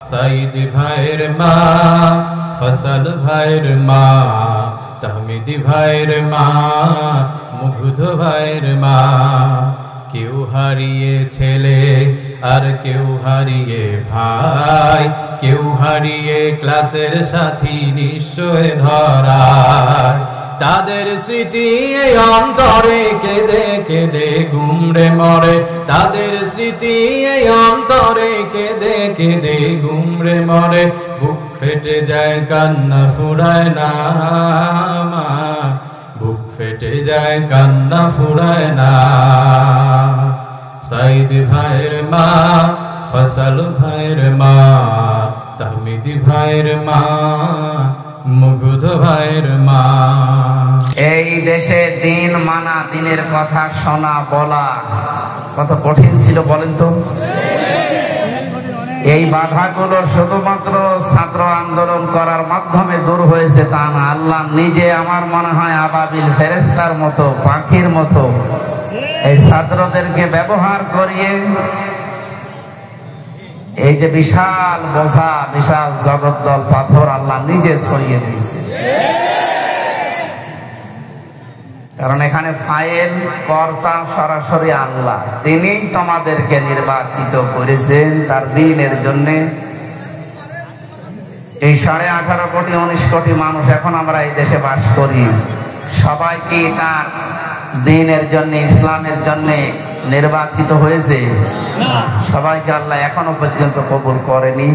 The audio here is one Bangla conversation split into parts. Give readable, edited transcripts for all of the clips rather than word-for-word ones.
সাইদ ভাইয়ের মা, ফসল ভাইয়ের মা, তাহমিদি ভাইয়ের মা, মুগ্ধ ভাইয়ের মা। কেউ হারিয়ে ছেলে আর কেউ হারিয়ে ভাই, কেউ হারিয়ে ক্লাসের সাথী নিশ্চয় ধরায়। তাদের স্মৃতি এই অন্তরে কেঁদে কেঁদে গুমড়ে মরে, তাদের স্মৃতি এই অন্তরে কেঁদে কেঁদে গুমড়ে মরে। বুক ফেটে যায় কান্না ফুরায় না মা, বুক ফেটে যায় কান্না ফুরায় না। সাইদ ভাইয়ের মা, ফসল ভাইয়ের মা, তাহমিদি ভাইয়ের মা, মুগ্ধ ভাইয়ের মা। এই দেশে দিন মানা, দিনের কথা শোনা বলা কত কঠিন ছিল বলেন তো। এই বাধাগুলো শুধুমাত্র ছাত্র আন্দোলন করার মাধ্যমে দূর হয়েছে তা না। আল্লাহ নিজে আমার মনে হয় আবাবিল ফেরেশতার মতো, পাখির মতো এই ছাত্রদেরকে ব্যবহার করিয়ে এই যে বিশাল বোঝা, বিশাল জগদ্দল পাথর আল্লাহ নিজে ছড়িয়ে দিয়েছে। কারণ এখানে ফাইল কর্তা সরাসরি আল্লাহ, তিনি তোমাদেরকে নির্বাচিত করেছেন তার দ্বীনের জন্য। এই 18.5 কোটি 19 কোটি মানুষ এখন আমরা এই দেশে বাস করি, সবাই কি তার দ্বীনের জন্য, ইসলামের জন্য নির্বাচিত হয়েছে? সবাইকে আল্লাহ এখনো পর্যন্ত কবুল করেনি।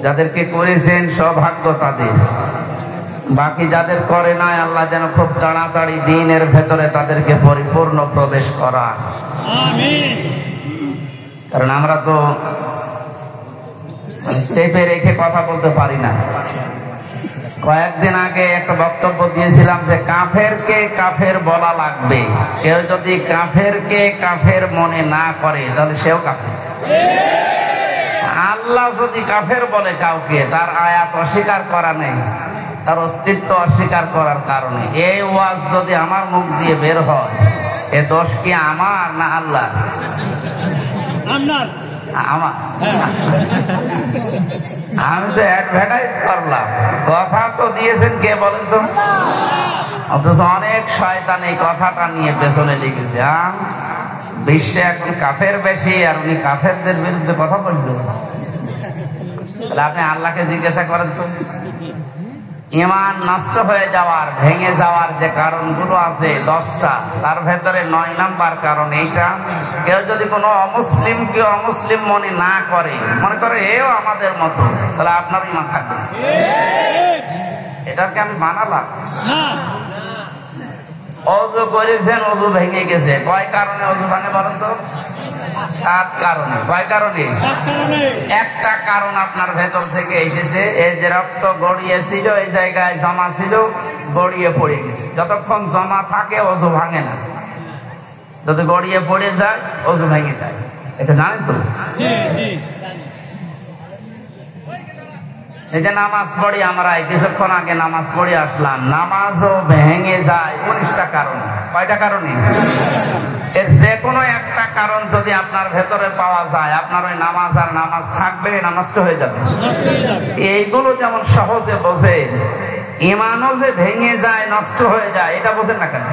যাদেরকে করেছেন সৌভাগ্য তাদের, বাকি যাদের করে নাই আল্লাহ যেন খুব তাড়াতাড়ি দ্বীনের ভেতরে তাদেরকে পরিপূর্ণ প্রবেশ করা। কারণ আমরা তো চেপে রেখে কথা বলতে পারি না। কয়েকদিন আগে একটা বক্তব্য দিয়েছিলাম যে কাফেরকে কাফের বলা লাগবে। কেউ যদি কাফেরকে কাফের মনে না করে তাহলে সেও কাফের। আল্লাহ যদি কাফের বলে কাউকে, তার আয়াত অস্বীকার করা নেই, তার অস্তিত্ব অস্বীকার করার কারণে এই ওয়াজ যদি আমার মুখ দিয়ে বের হয়, এ দোষ কি আমার না আল্লাহ? আমার। আমি তো অ্যাডভার্টাইজ করলাম, কথা তো দিয়েছেন কে বলেন তো? অথচ অনেক শয়তান এই কথাটা নিয়ে পেছনে লেগেছে। বিশ্বে এখন কাফের বেশি, আর উনি কাফেরদের বিরুদ্ধে কথা বলবেন। তাহলে আপনি আল্লাহকে জিজ্ঞাসা করেন তো, ঈমান নষ্ট হয়ে যাওয়ার, ভেঙে যাওয়ার যে কারণগুলো আছে 10টা, তার ভেতরে 9 নাম্বার কারণ এইটা। কেউ যদি কোনো অমুসলিমকে অমুসলিম মনে না করে, মনে করে এও আমাদের মতো, তাহলে আপনার ঈমান থাকবে। এটাকে আমি মানালাম। অজু করেছেন, অজু ভেঙে গেছে, কয় কারণে অজু ভাঙে বলেন তো? 7 কারণে। কয় কারণে? একটা কারণ আপনার ভেতর থেকে এসেছে, এই যে রক্ত গড়িয়েছিল, এই জায়গায় জমা ছিল, গড়িয়ে পড়ে গেছে। যতক্ষণ জমা থাকে অজু ভাঙে না, যদি গড়িয়ে পড়ে যায় অজু ভেঙে যায়। এটা জানেন তো? এই যে নামাজ পড়ি আমরা, কিছুক্ষণ আগে নামাজ পড়ে আসলাম, নামাজও ভেঙে যায় 19টা কারণ। কয়টা কারণে? এর যে কোনো একটা কারণ যদি আপনার ভেতরে পাওয়া যায়, আপনার ওই নামাজ আর নামাজ থাকবে না নষ্ট হয়ে যাবে। এইগুলো যেমন সহজে বোঝে, ঈমানও যে ভেঙে যায়, নষ্ট হয়ে যায়, এটা বোঝেন না কেন?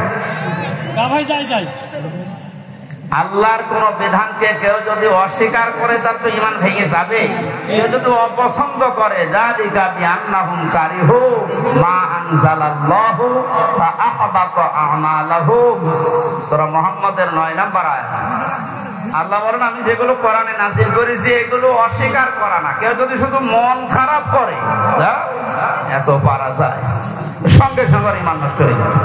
আল্লাহর কোন বিধানকে কেউ যদি অস্বীকার করে তার তো ঈমান ভেঙে যাবে। কেউ যদি অপছন্দ করে, যালিকা বিআন্নাহুম কারিহু মা আনজালাল্লাহু ফাআহবাতা আমালাহুম। সূরা মুহাম্মদের 9 নম্বর আয়াত। আল্লাহ বলেন, আমি যেগুলো কোরআনে নাযিল করেছি এগুলো অস্বীকার করা না। কেউ যদি শুধু মন খারাপ করে, এত পারা যায়, সঙ্গে সঙ্গে ঈমান নষ্ট হয়ে যায়।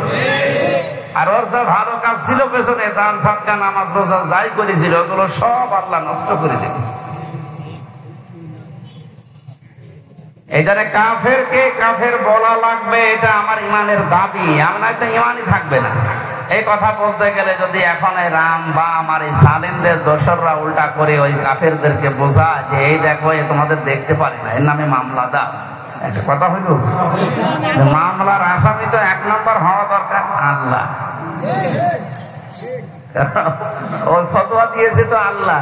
আর ওর যা ভালো কাজ ছিল পেছনে, দান সাদকা নামাজ রোজা যাই করেছিল, ওগুলো সব আল্লাহ নষ্ট করে দেবে। এখানে কাফেরকে কাফের বলা লাগবে, এটা আমার ইমানের দাবি। আমার তো ইমানই থাকবে না। এই কথা বলতে গেলে যদি এখন এই রাম বা আমার এই সালেমদের দোসররা উল্টা করে ওই কাফেরদেরকে বোঝায় যে এই দেখো, এ তোমাদের দেখতে পারে না, এর নামে মামলা দাও, একটা কথা হইল। মামলার আসামি তো 1 নম্বর হওয়া দরকার আল্লাহ। ওই ফতোয়া দিয়েছে তো আল্লাহ,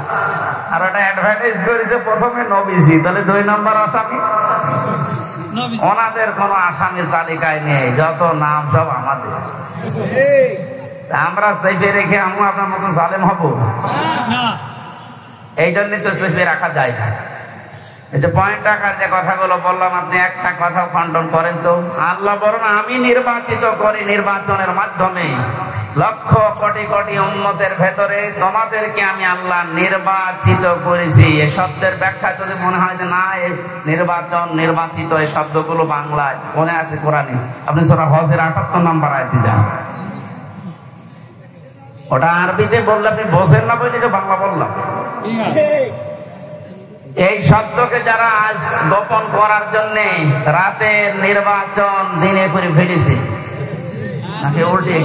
আর ওটা অ্যাডভার্টাইজ করেছে প্রথমে নবীজি, তাহলে 2 নম্বর আসামি। ওনাদের কোন আসামির তালিকায় নেই, যত নাম সব আমাদের। আমরা চেপে রেখে আমি আপনার মতো জালেম হব? এই জন্যই তো চেপে রাখা যায় না। এই যে পয়েন্ট রাখার যে কথাগুলো বললাম, আপনি একটা কথা খণ্ডন করেন তো। আল্লাহ বলেন আমি নির্বাচিত করি নির্বাচনের মাধ্যমে লক্ষ কোটি কোটি উম্মতের ভেতরে তোমাদেরকে আমি আল্লাহ নির্বাচিত করেছি। এই শব্দের ব্যাখ্যা যদি মনে হয় যে না এই নির্বাচন নির্বাচিত এই শব্দগুলো বাংলায় মনে আছে কোরআনে, আপনি সূরা হজের 78 নম্বর আয়াতে যান। ওটা আরবিতে বললে আপনি বোঝেন না বলে বাংলা বললাম। এই শব্দকে যারা আজ গোপন করার জন্য রাতের নির্বাচন দিনে করে ফেলেছে, নাকি উল্টে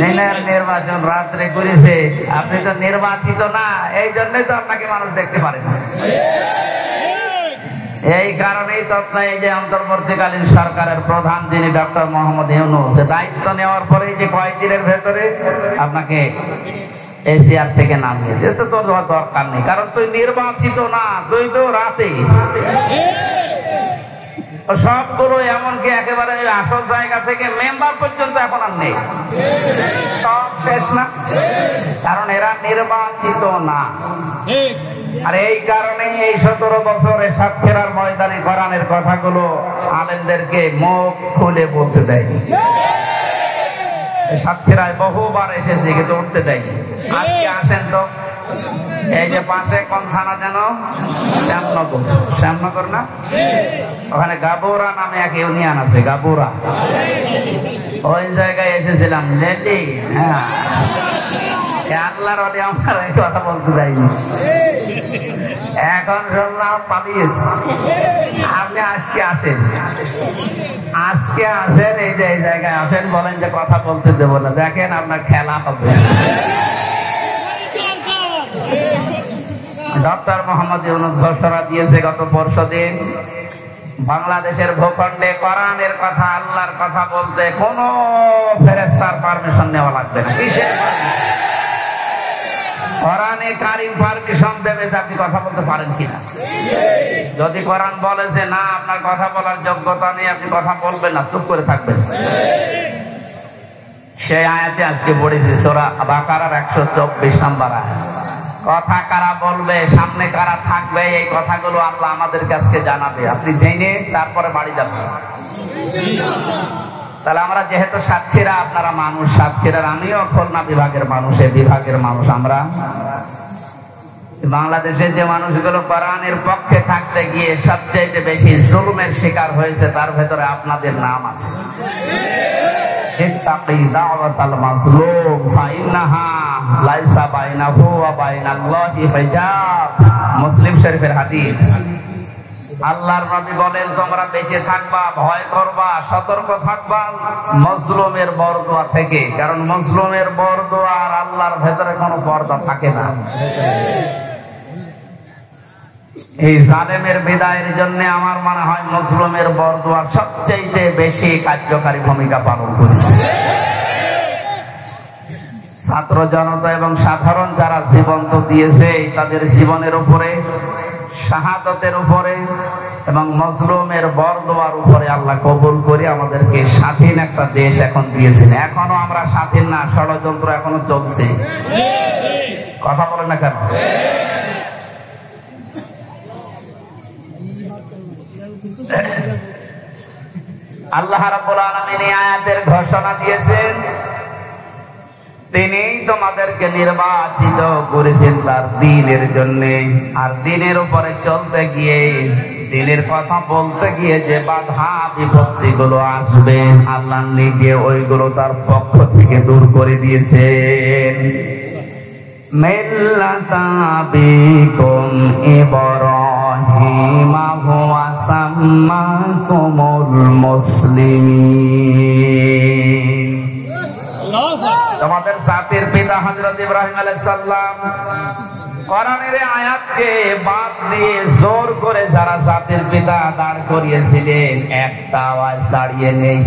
দিনের নির্বাচন রাত্রে করেছে, আপনি তো নির্বাচিত না, এই জন্যই তো আপনাকে মানুষ দেখতে পারে না। এই কারণেই তথ্য এই যে অন্তর্বর্তীকালীন সরকারের প্রধান যিনি ডক্টর মোহাম্মদ ইউনূস, দায়িত্ব নেওয়ার পরে যে কয়েকদিনের ভেতরে আপনাকে এশিয়ার থেকে নামিয়ে যেতে তোর দরকার নেই, কারণ তুই নির্বাচিত না, তুই তো রাতে। সবগুলো এমনকি একেবারে আসল জায়গা থেকে মেম্বার পর্যন্ত এখন আর নেই, সব শেষ না, কারণ এরা নির্বাচিত না। আর এই কারণে এই 17 বছরে সাতক্ষীরার ময়দানে কোরআনের কথাগুলো আলেমদেরকে মুখ খুলে বলতে দেয়নি। সাতক্ষীরায় বহুবার এসেছি কিন্তু উঠতে দেয়নি। আজকে আসেন তো, এই যে পাশে কোন থানা যেন, শ্যামনগর, শ্যামনগর না, ওখানে গাবুরা নামে এক ইউনিয়ন আছে, গাবুরা, ওই জায়গায় এসেছিলাম। লেডি হ্যাঁ, আল্লাহর ওলি আমার এই কথা বলতে দেয়নি। এখন শুনলাম পালিয়েছে। আপনি আজকে আসেন, আজকে আসেন, এই যে এই জায়গায় আসেন, বলেন যে কথা বলতে দেবো না, দেখেন আপনার খেলা হবে। ডক্টর মোহাম্মদ ইউনূস ঘোষণা দিয়েছে গত পরশুদিন, বাংলাদেশের ভূখণ্ডে কোরআনের কথা আল্লাহর কথা বলতে কোন ফেরেশতার পারমিশন নেওয়া লাগবে না। কিসের কোরআনে কারীম পারমিশন দেবে যে আপনি কথা বলতে পারেন কিনা। যদি কোরআন বলে যে না আপনার কথা বলার যোগ্যতা নেই, আপনি কথা বলবেন না, চুপ করে থাকবেন। সেই আয়াতে আজকে পড়েছি সূরা বাকারার 124 নম্বর আয়াত। কথা কারা বলবে, সামনে কারা থাকবে, এই কথাগুলো আল্লাহ আমাদের কাছে জানাবে। আপনি জেনে তারপরে বাড়ি যাবেন। তাহলে আমরা যেহেতু সাতক্ষীরা, আপনারা মানুষ সাতক্ষীরার, আমিও খুলনা বিভাগের মানুষ, এই বিভাগের মানুষ। আমরা বাংলাদেশে যে মানুষগুলো কোরআনের পক্ষে থাকতে গিয়ে সবচেয়ে বেশি জুলুমের শিকার হয়েছে, তার ভেতরে আপনাদের নাম আছে। ইত্তাকি দাওয়াতাল মাজলুম ফাইন্নাহা লাইসা বাইনাহু ওয়া বাইনাল্লাহি হিজাব, মুসলিম শরীফের হাদিস। আল্লাহর নবী বলেন তোমরা বেঁচে থাকবা, ভয় করবা, সতর্ক থাকবা মজলুমের বরদোয়া থেকে, কারণ মজলুমের বরদোয়া আর আল্লাহর ভেতরে কোনো পর্দা থাকে না। এই জালেমের বিদায়ের জন্য আমার মনে হয় মজলুমের বরদোয়া সবচেয়ে বেশি কার্যকারী ভূমিকা পালন করেছে। ছাত্র জনতা এবং সাধারণ যারা জীবন তো দিয়েছে, তাদের জীবনের উপরে, শাহাদতের উপরে এবং মজলুমের বরদোয়ার উপরে আল্লাহ কবুল করে আমাদেরকে স্বাধীন একটা দেশ এখন দিয়েছেন। এখনো আমরা স্বাধীন না, ষড়যন্ত্র এখনো চলছে। কথা বলেন না কেন? আল্লাহ রাব্বুল আলামিন এই আয়াতের ঘোষণা দিয়েছেন, তিনি তোমাদেরকে নির্বাচিত করেছেন তার দ্বীনের জন্য। আর দ্বীনের উপরে চলতে গিয়ে, দ্বীনের কথা বলতে গিয়ে যে বাধা বিপত্তি গুলো আসবে, আল্লাহ নিজে ওইগুলো তার পক্ষ থেকে দূর করে দিয়েছেন। মিল্লাতা বিকুম ইব্রাহিম হুয়া সাম্মাকুমুল মুসলিমিন। তোমাদের জাতির পিতা হযরত ইব্রাহিম আলাইহিস সালাম। কোরআনের আয়াতকে বাদ দিয়ে জোর করে যারা জাতির পিতা দাঁড় করিয়েছিলেন, একটা আওয়াজ দাঁড়িয়ে নেই।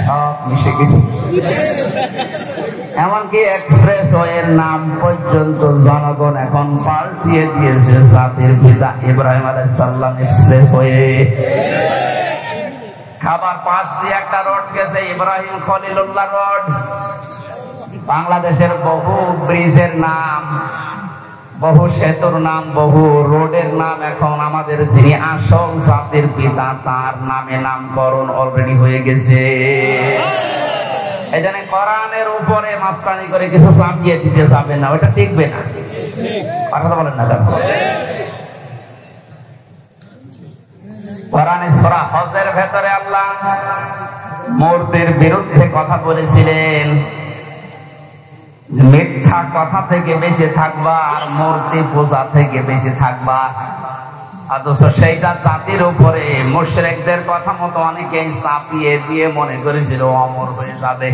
সব মিশে গেছে। এমনকি এক্সপ্রেসওয়ের নাম পর্যন্ত জনগণ এখন পাল্টিয়ে দিয়েছে জাতির পিতা ইব্রাহিম আলাইহিস সালাম এক্সপ্রেসওয়ে। খাবার পাশ দিয়ে একটা রোড গেছে, ইব্রাহিম খলিলুল্লাহ রোড। বাংলাদেশের বহু ব্রিজের নাম, বহু সেতুর নাম, বহু রোডের নাম এখন আমাদের যিনি আসল জাতির পিতা তার নামে নামকরণ অলরেডি হয়ে গেছে। এই জন্য কোরআনের উপরে মাস্তানি করে কিছু চাপিয়ে দিতে যাবে না, ওটা টিকবে না। কথা বলেন না কেন? কোরআনে সূরা হজের ভেতরে আল্লাহ মূর্তির বিরুদ্ধে কথা বলেছিলেন, মিথ্যা কথা থেকে বেঁচে থাকবা আর মূর্তি পূজা থেকে বেঁচে থাকবা। অথচ সেইটা জাতির উপরে মুশরিকদের কথা মতো অনেকেই চাপিয়ে দিয়ে মনে করেছিল অমর হয়ে যাবে।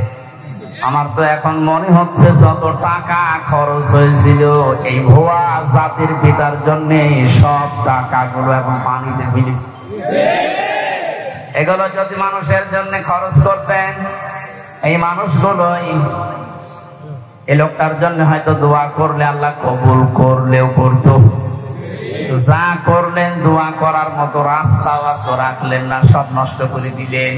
আমার তো এখন মনে হচ্ছে যত টাকা খরচ হয়েছিল এই ভুয়া জাতির পিতার জন্য সব টাকাগুলো এখন পানিতে ফেলেছে। এগুলো যদি মানুষের জন্য খরচ করতেন, এই মানুষগুলোই এই লোকটার জন্য হয়তো দোয়া করলে আল্লাহ কবুল করলেও করতো। যা করলেন দোয়া করার মতো রাস্তাও তো রাখলেন না, সব নষ্ট করে দিলেন।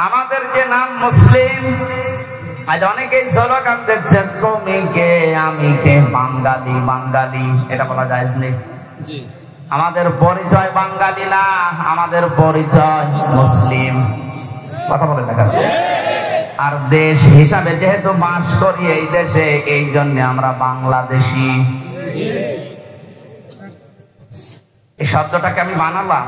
আমাদের যে নাম মুসলিম, আজ অনেকেই স্লোগান দিচ্ছেন তুমি কে আমি কে, বাঙালি বাঙালি, এটা বলা যায় না। আমাদের পরিচয় বাঙালি না, আমাদের পরিচয় মুসলিম। কথা বলে দেখা। আর দেশ হিসাবে যেহেতু বাস করি এই দেশে, এই জন্য আমরা বাংলাদেশি। এই শব্দটাকে আমি বানালাম।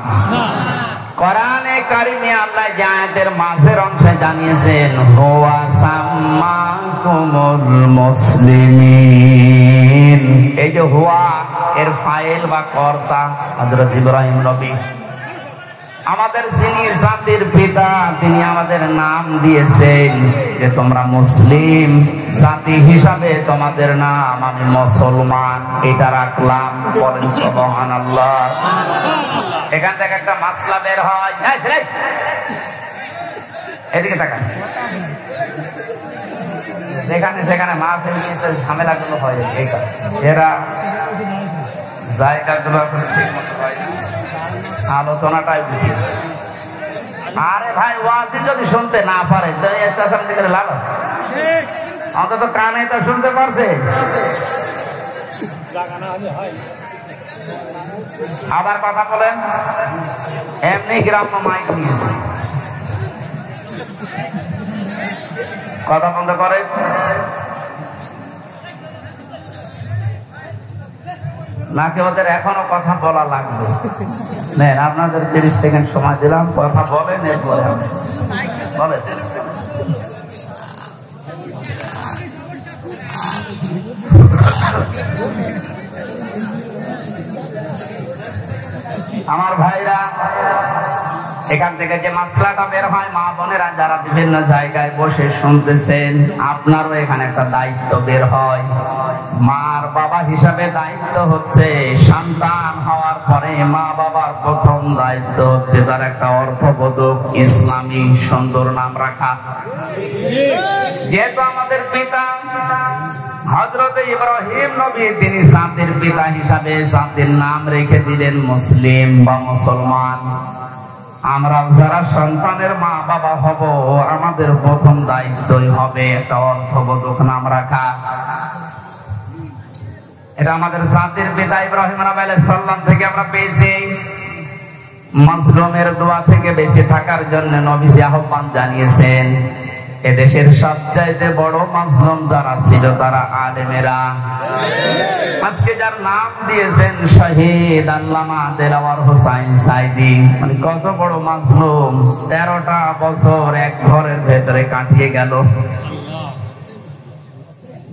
কোরআনে কারিমে আল্লাহ যে আয়াতের মাঝের অংশে জানিয়েছেন হুয়া সাম্মাকুমুল মুসলিমিন, এই যে হুয়া এর ফাইল বা কর্তা হযরত ইব্রাহিম নবী। আমাদের যিনি জাতির পিতা তিনি আমাদের নাম দিয়েছেন যে তোমরা মুসলিম জাতি হিসাবে তোমাদের নাম আমি মুসলমান, এটা রাখলাম। বলেন সুবহানাল্লাহ। এখান থেকে একটা মাসলা বের হয়, এদিকে তাকান। সেখানে সেখানে মাহফিল ঝামেলা গুলো হয়, এরা জায়গাগুলো ঠিক মতো হয় না, আলোচনাটাই বুঝি। আরে ভাই ওয়াজি যদি শুনতে না পারে তো স্টেশন থেকে লাভ আছে, অন্তত কানে তো শুনতে পারছে। আবার কথা বলেন, এমনি গ্রাম্য মাইক নিয়েছে, কথা বন্ধ করে। নাকি ওদের এখনো কথা বলা লাগবে? নেন আপনাদের 30 সেকেন্ড সময় দিলাম, কথা বলেন, এরপরে বলেন। আমার ভাইরা, এখান থেকে যে মাসলাটা বের হয়, মা বোনেরা যারা বিভিন্ন জায়গায় বসে শুনতেছেন, আপনারও এখানে একটা দায়িত্ব বের হয়। মার বাবা হিসাবে দায়িত্ব হচ্ছে সন্তান হওয়ার পরে মা বাবার প্রথম দায়িত্ব হচ্ছে তার একটা অর্থবোধক ইসলামী সুন্দর নাম রাখা। যেহেতু আমাদের পিতা হযরত ইব্রাহিম নবী তিনি জাতির পিতা হিসাবে জাতির নাম রেখে দিলেন মুসলিম বা মুসলমান, আমরা যারা সন্তানের মা বাবা হব আমাদের প্রথম দায়িত্বই হবে একটা অর্থবোধক নাম রাখা। এটা আমাদের জাতির পিতা ইব্রাহিম আলাইহিস সালাম থেকে আমরা পেয়েছি। মাজলুমের দোয়া থেকে বেঁচে থাকার জন্য নবীজি আহ্বান জানিয়েছেন। এদেশের সবচাইতে বড় মাজলুম যারা ছিল তারা আলেমেরা। আজকে যার নাম দিয়েছেন শহীদ আল্লামা দেলাওয়ার হোসাইন সাইদি, মানে কত বড় মাজলুম, 13টা বছর এক ঘরের ভেতরে কাটিয়ে গেল।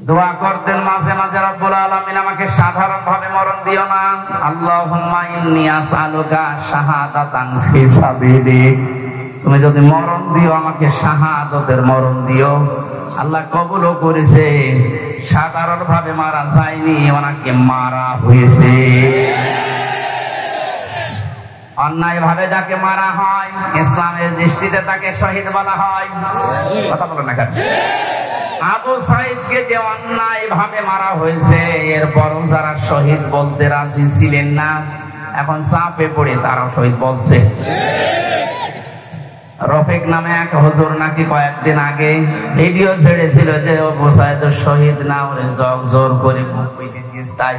দোয়া করতেন মাঝে মাঝে, রব্বুল আলামিন আমাকে সাধারণ ভাবে মরণ দিও না, আল্লাহুম্মা ইন্নী আসআলুকা শাহাদাতান ফি সাবিলিক, তুমি যদি মরণ দিও আমাকে শাহাদাতের মরণ দিও। আল্লাহ কবুলও করেছে, সাধারণ ভাবে মারা যায়নি, ওনাকে মারা হয়েছে। অন্যায় ভাবে যাকে মারা হয় ইসলামের দৃষ্টিতে তাকে শহীদ বলা হয়। কথা বলো না কেন? আবু সাইদকে যে অন্যায় ভাবে মারা হয়েছে, এরপরও যারা শহীদ বলতে রাজি ছিলেন না, এখন চাপে পড়ে তারাও শহীদ বলছে। রফিক নামে এক হুজুর নাকি কয়েকদিন আগে ভিডিও ছেড়েছিল যে আবু সাইদ শহীদ না, ওরে জোর করে মুখ পিটে দিয়েছে। তাই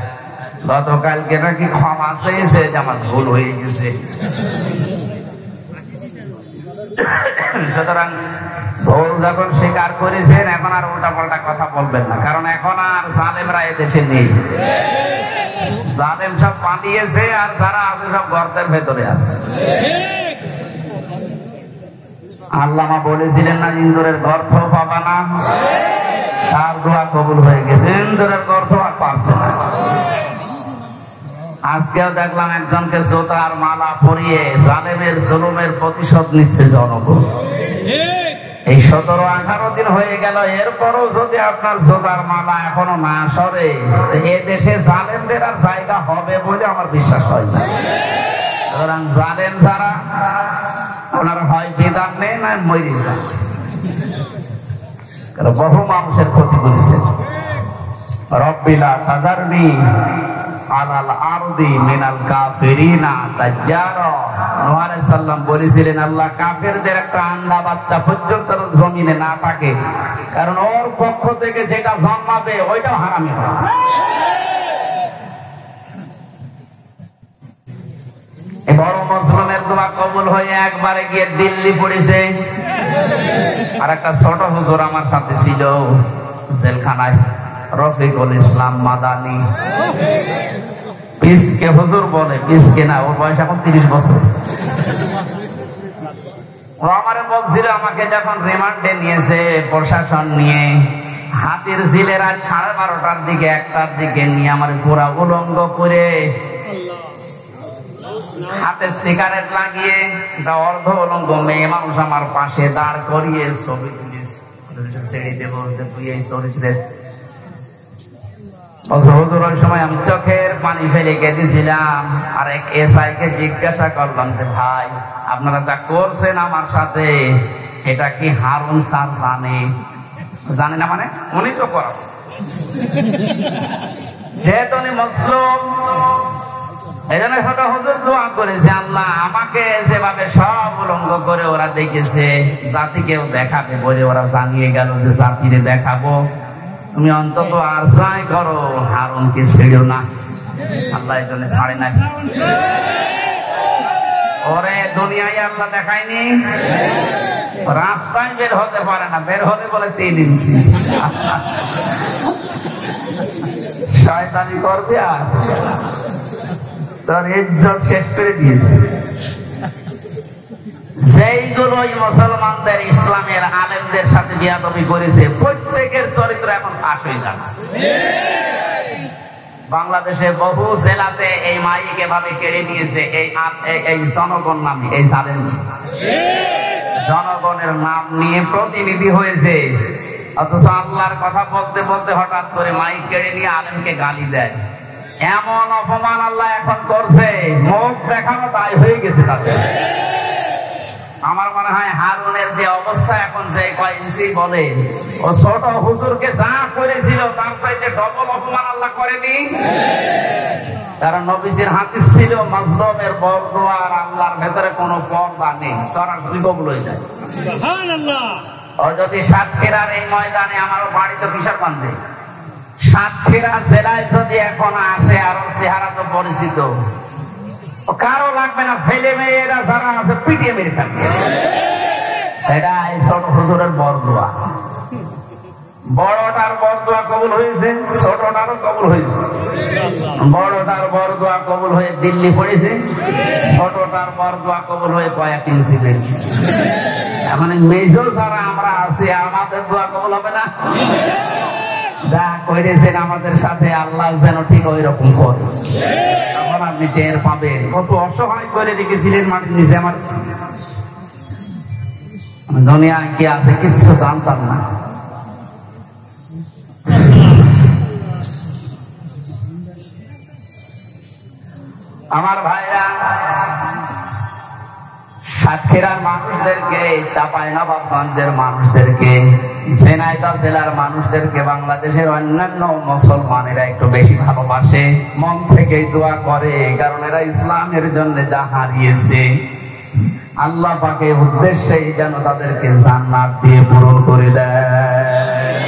গতকালকে নাকি ক্ষমা চেয়েছে যে আমার ভুল হয়ে গেছে। সুতরাং ভুল যখন স্বীকার করেছেন, এখন আর উল্টা পাল্টা কথা বলবেন না, কারণ এখন আর জালেমরা এদেশে নেই। জালেম সব পালিয়েছে, আর যারা আছে সব গর্তের ভেতরে আছে। আল্লামা বলেছিলেন না, ইন্দুরের গর্ত পাবা না, তার দোয়া কবুল হয়ে গেছে। ইন্দুরের গর্ত আর পারছে না। আজকেও দেখলাম একজনকে জোতার মালা পরিয়ে জালেমের জুলুমের প্রতিশোধ নিচ্ছে জনগণ। এই 17-18 দিন হয়ে গেল, এরপরও যদি আপনার জোতার মালা এখনো না সরে, এ দেশে জালেমদের আর জায়গা হবে বলে আমার বিশ্বাস হয় না। সুতরাং জালেম যারা, ওনারা হয় বিধান নেই না মরে যান। বহু মানুষের ক্ষতি করেছে। রব্বিলা তাদারনি আলাল আরদি মিনাল কাফিরিনা তাজ্জারা। নূহ আলাইহিস সালাম বলেছিলেন, আল্লাহ কাফেরদের একটা আন্ডা বাচ্চা পর্যন্ত জমিনে না থাকে, কারণ ওর পক্ষ থেকে যেটা জন্মাবে ওইটাও হারামি হবে। বড় মুসলমানের দোয়া কবুল হয়ে একবারে গিয়ে দিল্লি পড়েছে। আর একটা ছোট হুজুর আমার সাথে ছিল জেলখানায়, রফিকুল ইসলাম মাদানী। পিসকে হুজুর বলে, পিসকে না, ওর বয়স এখন 30 বছর। ও আমারে বলছিল, আমাকে যখন রিমান্ডে নিয়েছে প্রশাসন নিয়ে, হাতির ঝিলের আজ 12:30টার দিকে 1টার দিকে নিয়ে আমার পুরা উলঙ্গ করে হাতে সিগারেট লাগিয়ে অর্ধ উলঙ্গ মেয়ে মানুষ আমার পাশে দাঁড় করিয়ে ছবি তুলিস, ছেড়ে দেবো যে তুই এই চরিত্রের। ওই সময় আমি চোখের পানি ফেলে কেঁদেছিলাম। আর এক এসআই কে জিজ্ঞাসা করলাম যে, ভাই আপনারা যা করছেন আমার সাথে, এটা কি হারুন স্যার জানে? জানে না মানে? উনি তো করাচ্ছে, যেহেতু উনি মুসলিম। এই জন্য ছোট হুজুর দোয়া করেছে, আল্লাহ আমাকে যেভাবে সব উলঙ্গ করে ওরা দেখেছে, জাতিকেও দেখাবে বলে ওরা জানিয়ে গেল যে জাতিরে দেখাবো, তুমি অন্তত আর যাই করো হারুনকে ছেড়ো না। আল্লাহ এই জন্য ছাড়ে নাই। ওরে দুনিয়ায় আল্লাহ দেখায়নি, রাস্তায় বের হতে পারে না, বের হলে বলে 3 ইঞ্চি। শয়তানি করবে আর তোর ইজ্জত শেষ করে দিয়েছে। যেইগুলোই মুসলমানদের ইসলামের আলেমদের সাথে বিয়াদবি করেছে, প্রত্যেকের চরিত্র এখন ফাঁস হয়ে যাচ্ছে। বাংলাদেশে বহু জেলাতে এই মাইক এভাবে কেড়ে নিয়েছে এই জনগণ নামে, এই জালেম জনগণের নাম নিয়ে প্রতিনিধি হয়েছে, অথচ আল্লাহর কথা বলতে বলতে হঠাৎ করে মাইক কেড়ে নিয়ে আলেমকে গালি দেয়। এমন অপমান আল্লাহ এখন করছে, মুখ দেখানো দায় হয়ে গেছে তাদের। আমার মনে হয় হারুনের যে অবস্থা এখন, যে কয় ইঞ্চি বলে, ও ছোট হুজুরকে যা করেছিল তার চাইতে ডবল অপমান আল্লাহ করেনি। কারণ নবীজির হাদিস ছিল, মাজলুমের বরদোয়া আর আল্লাহর ভেতরে কোনো পর্দা নেই, সরাসরি কবুল হয়ে যায়। সুবহানাল্লাহ। ও যদি সাতক্ষীরার এই ময়দানে, আমার বাড়ি তো কিশোরগঞ্জে, সাতক্ষীরা জেলায় যদি এখন আসে, আর চেহারা তো পরিচিত, কারো লাগবে না, ছেলে মেয়েরা যারা আছে পিটিয়ে মেরে ফেলবে। সেটা এই ছোট হুজুরের বরদোয়া। বড়টার বরদোয়া কবুল হয়েছে, ছোটটারও কবুল হয়েছে। বড়টার বরদোয়া কবুল হয়ে দিল্লি পড়েছে, ছোটটার বরদোয়া কবুল হয়ে কয়েক ইঞ্চি বেরিয়েছে। এখন মেজো যারা আমরা আছি, আমাদের দোয়া কবুল হবে না? যা করেছেন আমাদের সাথে, আল্লাহ যেন ঠিক ওই রকম করে। তখন আপনি টের পাবেন কত অসহায় করে রেখেছিলেন মাটির নিচে। আমার দুনিয়ায় কি আছে কিচ্ছু জানতাম না। আমার ভাইরা, সাতক্ষীরার মানুষদেরকে, চাঁপাইনবাবগঞ্জের মানুষদেরকে, ঝিনাইদহ জেলার মানুষদেরকে বাংলাদেশের অন্যান্য মুসলমানেরা একটু বেশি ভালোবাসে, মন থেকে দোয়া করে, কারণ এরা ইসলামের জন্য যা হারিয়েছে আল্লাহ পাকের উদ্দেশ্যে যেন তাদেরকে জান্নাত দিয়ে পূরণ করে দেয়।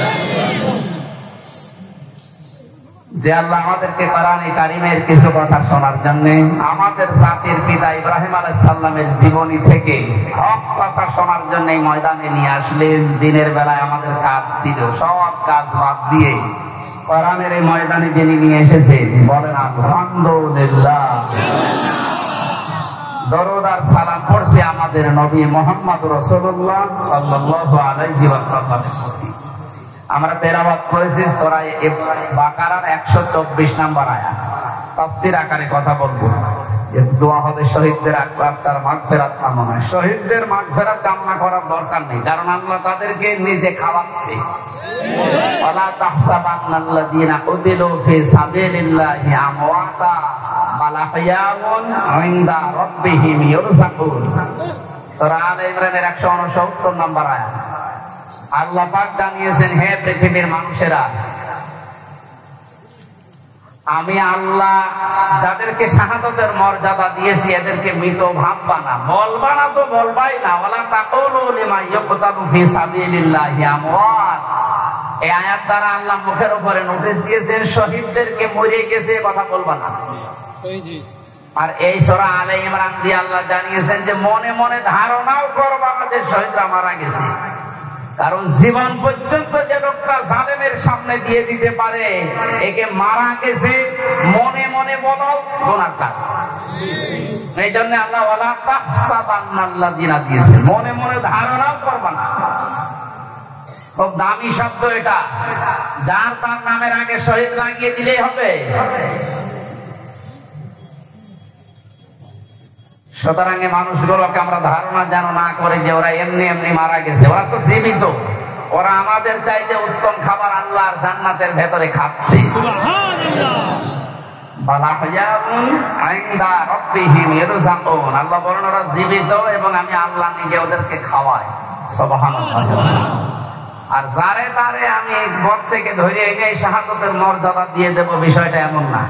যে আল্লাহ আমাদেরকে কোরআনে কারিমের কিছু কথা শোনার জন্য, আমাদের জাতির পিতা ইব্রাহিম আলাইহিস সালামের জীবনী থেকে হক কথা শোনার জন্য এই ময়দানে নিয়ে আসলেন। দিনের বেলায় আমাদের কাজ ছিল, সব কাজ বাদ দিয়ে কোরআনের এই ময়দানে যিনি নিয়ে এসেছেন, বলেন আলহামদুলিল্লাহ। দরুদ আর সালাম পড়ছি আমাদের নবী মুহাম্মদ রাসূলুল্লাহ সাল্লাল্লাহু আলাইহি ওয়াসাল্লামের প্রতি। আমরা তেলাওয়াত করেছি সূরা বাকারার 124 নম্বর আয়াত। তাফসীর আকারে কথা বলবো, দোয়া হবে শহীদদের আত্মার মাগফিরাত কামনা। শহীদদের মাগফিরাত কামনা করার দরকার নেই, কারণ আল্লাহ তাদেরকে নিজে খাওয়াচ্ছে। ওয়ালা তাহসাবান্নাল্লাযীনা কুতিলু ফি সাবিলিল্লাহি আমওয়াতা বাল আহইয়াউন ইনদা রাব্বিহিম ইরযাকুন। সূরা আলে ইমরানের 169 নম্বর আয়াত। আল্লাহ পাক জানিয়েছেন, হে পৃথিবীর মানুষেরা, আমি আল্লাহ যাদেরকে শাহাদাতের মর্যাদা দিয়েছি এদেরকে মৃত ভাববা না, বলবা না তো বলবাই না। ওয়ালা তাকুলু লিমা ইউকতালু ফি সাবিলিল্লাহি আমওয়াত। এই আয়াত দ্বারা আল্লাহ মুখের উপরে নোটিশ দিয়েছেন, শহীদদেরকে মরে গেছে কথা বলবা না। আর এই সূরা আলে ইমরান দিয়ে আল্লাহ জানিয়েছেন যে মনে মনে ধারণাও করবা না যে শহীদরা মারা গেছে, কারণ জীবন পর্যন্ত যে লোকটা জালেমের সামনে দিয়ে দিতে পারে একে মারা গেছে মনে মনে বলো গুনার কাজ। এই জন্য আল্লাহ ওয়ালা তাহসাবান্নাল্লাযীনা দিয়েছে, মনে মনে ধারণাও করবা না। খুব দামি শব্দ এটা, যার তার নামের আগে শহীদ লাগিয়ে দিলেই হবে। সুতরাং মানুষগুলোকে আমরা ধারণা যেন না করে যে ওরা এমনি এমনি মারা গেছে, ওরা তো জীবিত, ওরা আমাদের চাইতে উত্তম খাবার আল্লাহর জান্নাতের ভেতরে খাচ্ছে। আল্লাহ বলেন ওরা জীবিত এবং আমি আল্লাহ নিজে ওদেরকে খাওয়াই। সুবহানাল্লাহ। আর যারে তারে আমি ঘর থেকে ধরে এনে শাহাদাতের মর্যাদা দিয়ে দেব, বিষয়টা এমন না।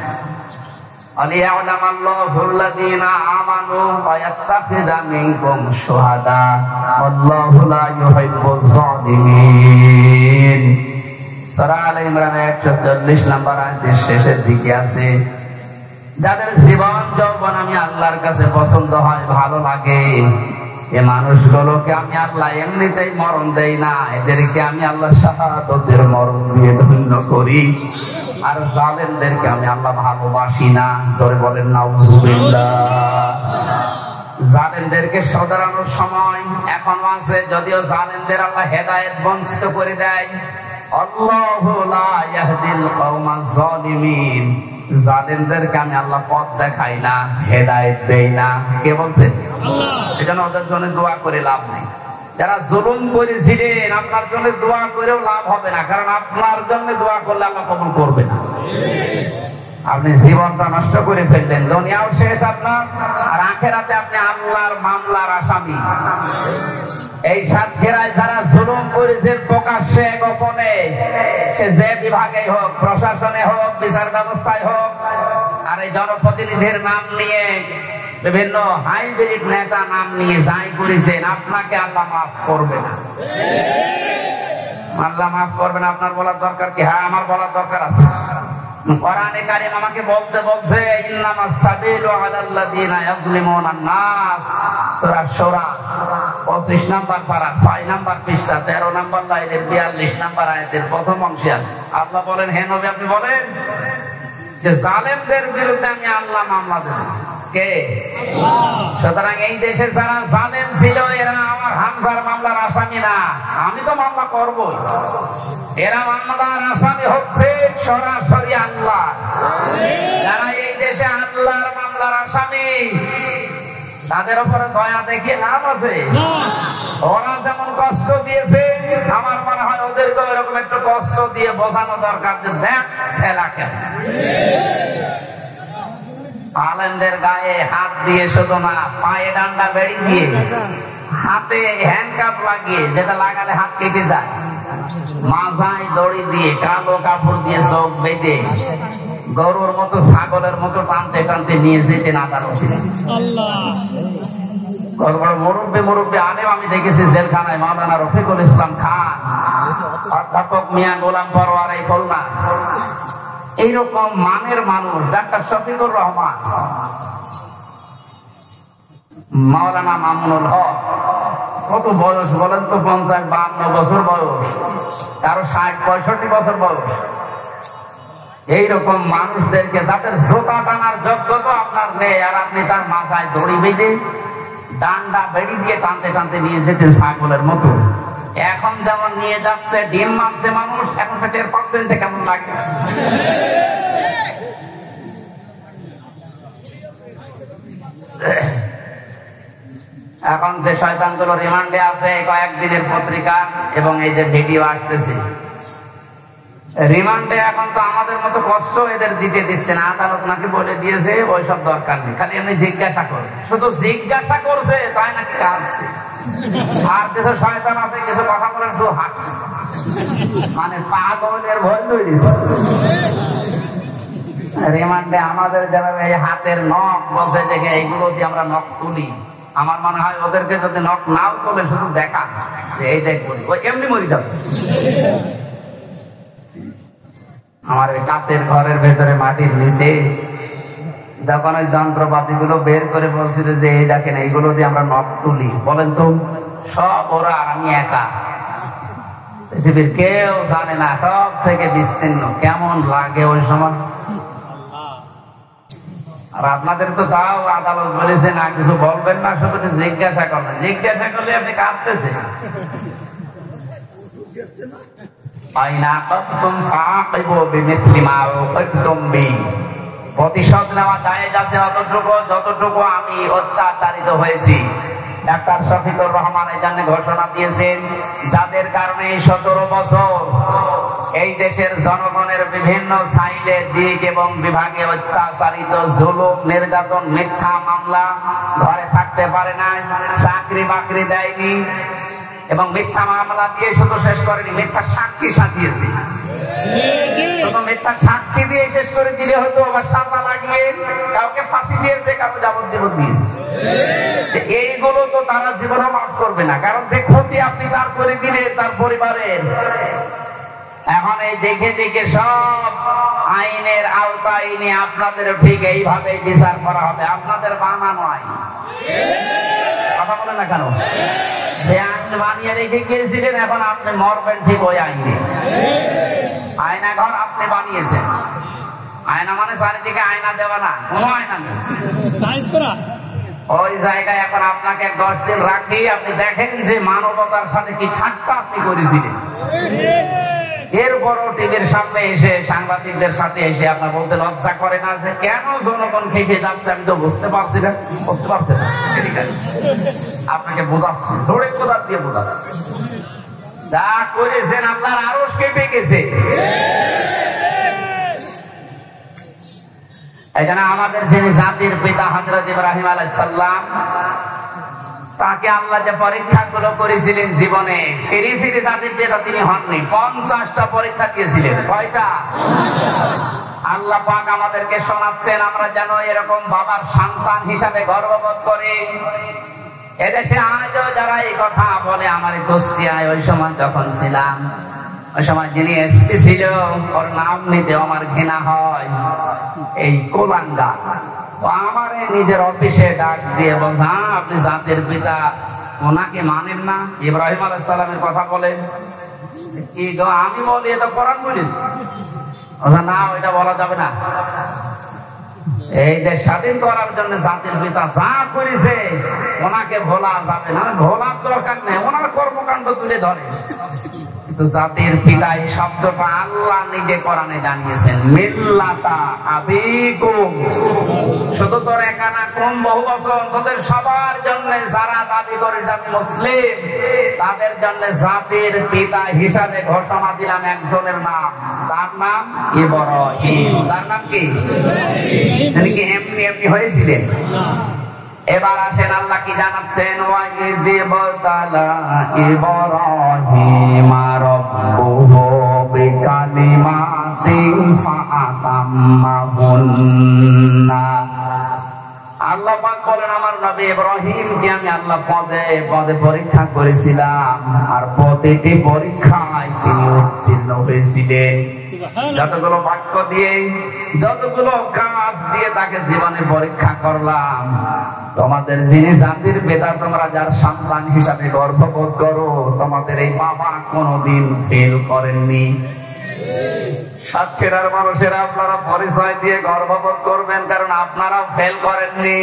আলিয়াউলামাল্লাহুল্লাযীনা আমানু ওয়া ইয়াত্তাখিযা মিনকুম শুহাদা ওয়াল্লাহু লা ইউহিব্বুজ জালিমিন। সূরা আলে ইমরানের 140 নম্বর আয়াতের শেষের দিকে আছে, যাদের জীবন যৌবন আমি আল্লাহর কাছে পছন্দ হয়, ভালো লাগে, এ মানুষগুলোকে আমি আল্লাহ এমনিতেই মরণ দেই না, এদেরকে আমি আল্লাহ শাহাদাতের মরণ দিয়ে ধন্য করি। আর জালেমদেরকে আমি আল্লাহ ভালোবাসি না। জোরে বলেন নাউজুবিল্লাহ। জালেমদেরকে সদরানোর সময় এখনো আছে, যদিও জালেমদের আল্লাহ হেদায়েত বঞ্চিত করে দেয়। আল্লাহু লা ইয়াহদিল কওমাজ জালিমিন। জালেমদেরকে আমি আল্লাহ পথ দেখাই না, হেদায়েত দেই না। কে বলছে? আল্লাহ। এজন্য ওদের জন্য দোয়া করে লাভ নেই। যারা জুলুম করেছিলেন আপনার জন্য দোয়া করেও লাভ হবে না, কারণ আপনার জন্য দোয়া করলে আল্লাহ কবুল করবে না। আপনি জীবনটা নষ্ট করে ফেললেন, দুনিয়াও শেষ আপনার, আর আখিরাতে আপনি আল্লাহর মামলার আসামি। এই সাতক্ষীরায় যারা জুলুম করেছে প্রকাশ্যে গোপনে, সে যে বিভাগেই হোক, প্রশাসনে হোক, বিচার ব্যবস্থায় হোক, আর এই জনপ্রতিনিধির নাম নিয়ে, বিভিন্ন হাইব্রিড নেতা নাম নিয়ে যাই করেছেন, আপনাকে আল্লাহ মাফ করবে না। আল্লাহ মাফ করবে না। আপনার বলার দরকার কি? হ্যাঁ, আমার বলার দরকার আছে। কোরআনে কারীম আমাকে বলতে বলছে, ইন্নামাস সাবিলু আলাল্লাযীনা ইয়াযলিমুনান নাস। সূরা শুরা 25 নম্বর পারা 6 নম্বর পৃষ্ঠা 13 নম্বর লাইনের 42 নম্বর আয়াতের প্রথম অংশে আছে। আল্লাহ বলেন, হে নবী আপনি বলেন যে জালেমদের বিরুদ্ধে আমি আল্লাহ মামলা দেব। কে? সুতরাং এই দেশে যারা জালেম ছিল এরা আমার হামজার মামলার আসামি না, আমি তো মামলা করবই। এরা মামলার আসামি হচ্ছে সরাসরি আল্লাহ। যারা এই দেশে আল্লাহর মামলার আসামি, তাদের উপরে দয়া দেখে লাভ আছে? ওরা যেমন কষ্ট দিয়েছে, আমার মনে হয় ওদেরকে এরকম একটু কষ্ট দিয়ে বোঝানো দরকার যে দেখ ঠেলা কেন। আলেমদের গায়ে হাত দিয়ে শুধু না, পায়ে ডান্ডা বেড়ি দিয়ে, হাতে হ্যান্ডকাপ লাগিয়ে, যেটা লাগালে হাত কেটে যায়, মাথায় দড়ি দিয়ে, কালো কাপড় দিয়ে চোখ বেঁধে, গরুর মতো ছাগলের মতো টানতে টানতে নিয়ে যেতেন আদালতে। কত বড় মুরব্বী মুরব্বী আলেম আমি দেখেছি জেলখানায়। মাওলানা রফিকুল ইসলাম খান, অধ্যাপক মিয়া গোলাম পরোয়ার, এই খুলনা। এইরকম মানের মানুষ, ডাক্তার শফিকুর রহমান, মাওলানা মামুনুল হক, কত বয়স বলেন তো? 50-52 বছর বয়স, কারো 60-65 বছর বয়স। এইরকম মানুষদেরকে, যাদের জোতা টানার যোগ্যতা আপনার নেই, আর আপনি তার মাথায় দড়ি বেঁধে ডান্ডা বেড়ি দিয়ে টানতে টানতে নিয়ে যেতে ছাগলের মতো। এখন যেমন নিয়ে যাচ্ছে, ডিম মারছে মানুষ, এখন টের পাচ্ছেন যে কেমন লাগে। এখন যে শয়তানগুলো রিমান্ডে আছে, কয়েকদিনের পত্রিকা এবং এই যে ভিডিও আসতেছে রিমান্ডে, এখন তো আমাদের মতো কষ্ট এদের দিতে দিচ্ছে না। আদালত নাকি বলে দিয়েছে ওইসব দরকার নেই, খালি এমনি জিজ্ঞাসা করে, শুধু জিজ্ঞাসা করছে তাই নাকি কাঁদছে। আর কিছু শয়তান আছে, কিছু কথা বলে শুধু হাঁটছে, মানে পাগলের ভয় তৈরিছে। রিমান্ডে আমাদের যারা এই হাতের নখ বসে দেখে, এইগুলো দিয়ে আমরা নখ তুলি। আমার মনে হয় ওদেরকে যদি নখ নাও তোলে, শুধু দেখা যে এই দেখবো, ওই এমনি মরি যাবে। আমার ওই কাছের ঘরের ভেতরে মাটির নিচে যখন ওই যন্ত্রপাতি গুলো বের করে বলছিল যে এই দেখেন এইগুলো দিয়ে আমরা নখ তুলি, বলেন তো সব ওরা, আমি একা, পৃথিবীর কেউ জানে না, সব থেকে বিচ্ছিন্ন। কেমন লাগে ওই সময়। আর আপনাদের তো তাও আদালত বলেছে না, কিছু বলবেন না, শুধু জিজ্ঞাসা করবেন। জিজ্ঞাসা করলে আপনি কাঁদতেছেন। প্রতিশোধ নেওয়া জায়েজ আছে অতটুকু যতটুকু আমি অত্যাচারিত হয়েছি। ডাক্তার শফিকুর রহমান এই জন্য ঘোষণা দিয়েছেন, যাদের কারণে 17 বছর এই দেশের জনগণের বিভিন্ন সাইডে, দিক এবং বিভাগে অত্যাচারিত, জুলুম, নির্যাতন, মিথ্যা মামলা, ঘরে থাকতে পারে না, চাকরি বাকরি দেয়নি, এবং মিথ্যা মামলা দিয়ে শুধু শেষ করেনি, মিথ্যা সাক্ষী সাজিয়েছে। শুধু মিথ্যা সাক্ষী দিয়ে শেষ করে দিলে হতো, আবার সাজা লাগিয়ে কাউকে ফাঁসি দিয়েছে, কাউকে যাবজ্জীবন দিয়েছে। এইগুলো তো তারা জীবনও মাফ করবে না, কারণ যে ক্ষতি আপনি তার করে দিলে তার পরিবারের। এখন এই দেখে দেখে সব আইনের আওতায় নিয়ে আপনাদের ঠিক এইভাবে বিচার করা হবে। আপনাদের বানানো আইন, কথা বলেন না কেন? যে আইন বানিয়ে রেখে গিয়েছিলেন, এখন আপনি মরবেন ঠিক ওই আইনে। আয়না ঘর আপনি বানিয়েছেন। আয়না মানে চারিদিকে আয়না দেওয়া না, কোনো আয়না নেই। ওই জায়গায় এখন আপনাকে 10 দিন রাখি, আপনি দেখেন যে মানবতার সাথে কি ঠাট্টা আপনি করেছিলেন। এরপরও টিভির সামনে এসে, সাংবাদিকদের সাথে এসে আপনার বলতে লজ্জা করে না যে কেন জনগণ খেপে যাচ্ছে? আমি তো বুঝতে পারছি না, করতে পারছি না। ঠিক আছে, আপনাকে বোঝাচ্ছি, জোরে কোদার দিয়ে বোঝাচ্ছি। যা করেছেন আপনার আরো কেঁপে গেছে। এখানে আমাদের যিনি জাতির পিতা হযরত ইব্রাহিম আলাইহিস সালাম, তাকে আল্লাহ যে পরীক্ষাগুলো করেছিলেন জীবনে, ফিরি ফিরি জাতির পিতা তিনি হননি। 50টা পরীক্ষা দিয়েছিলেন। কয়টা? আল্লাহ পাক আমাদেরকে শোনাচ্ছেন, আমরা যেন এরকম বাবার সন্তান হিসাবে গর্ববোধ করি। এদেশে আজও যারা এই কথা বলে, আমার কুষ্টিয়ায় ওই সময় যখন ছিলাম, ওই সময় যিনি এসপি ছিল, ওর নাম নিতে আমার ঘৃণা হয়। এই কোলাঙ্গা আমার নিজের অফিসে ডাক দিয়ে বল, হ্যাঁ আপনি জাতির পিতা, ওনাকে মানেন না? ইব্রাহিম আলাইহিস সালামের কথা বলেন। কি গো, আমি বলি এটা কোরআন বলিস না, ওইটা বলা যাবে না। এই দেশ স্বাধীন করার জন্য জাতির পিতা যা করেছে, ওনাকে ভোলা যাবে না। ভোলার দরকার নেই, ওনার কর্মকাণ্ড তুলে ধরে। কিন্তু জাতির পিতা এই শব্দটা আল্লাহ নিজে কোরআনে জানিয়েছেন, মিল্লাতা আবিকুম। শুধু তোর একা না, কম বহু বছর তোদের সবার জন্য, যারা দাবি করে যাবে মুসলিম, তাদের জন্য জাতির পিতা হিসাবে ঘোষণা দিলাম একজনের নাম। তার নাম ইব্রাহিম। তার নাম কি? এমনি এমনি হয়েছিলেন? এবার আসেন আল্লাহ কি জানাচ্ছেন, ওয়াইদ বাতালা ইব্রাহিম রাব্বুহু বিকালিমাতিন ফাআতাম্মাহুন্না। আল্লাহ পাক বলেন আমার নবী ইব্রাহিমকে আমি আল্লাহ পদে পদে পরীক্ষা করেছিলাম, আর প্রতিটি পরীক্ষায় তিনি উত্তীর্ণ হয়েছিলেন। যতগুলো বাক্য দিয়ে, যতগুলো কাজ দিয়ে তাকে জীবনে পরীক্ষা করলাম, তোমাদের যিনি জাতির পিতা, তোমরা যার সন্তান হিসাবে গর্ববোধ করো, তোমাদের এই বাবা কোনদিন ফেল করেননি। সাতক্ষীরার মানুষেরা আপনারা পরিচয় দিয়ে গর্ববোধ করবেন, কারণ আপনারা ফেল করেননি।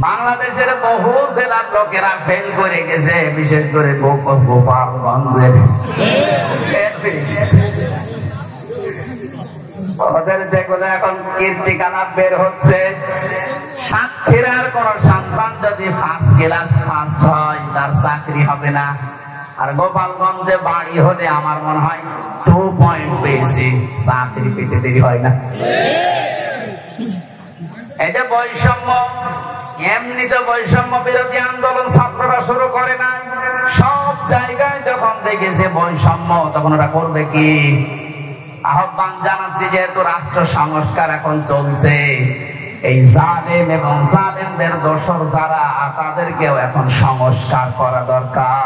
বাংলাদেশের বহু জেলার লোকেরা ফেল করে গেছে, বিশেষ করে গোপালগঞ্জের। ওদের যেগুলো এখন কীর্তিকলাপ বের হচ্ছে, সাতক্ষীরার কোন সন্তান যদি ফার্স্ট ক্লাস ফার্স্ট হয় তার চাকরি হবে না, আর গোপালগঞ্জে বাড়ি হলে আমার মনে হয় 2 পয়েন্ট পেয়েছে, চাকরি পেতে দেরি হয় না। এটা বৈষম্য। এমনিতে বৈষম্য বিরোধী আন্দোলন ছাত্ররা শুরু করে না, সব জায়গায় যখন দেখেছে বৈষম্য তখন ওরা করবে কি? আহ্বান জানাচ্ছি, যেহেতু রাষ্ট্র সংস্কার এখন চলছে, এই জালেম এবং জালেমদের দোসর যারা, তাদেরকেও এখন সংস্কার করা দরকার।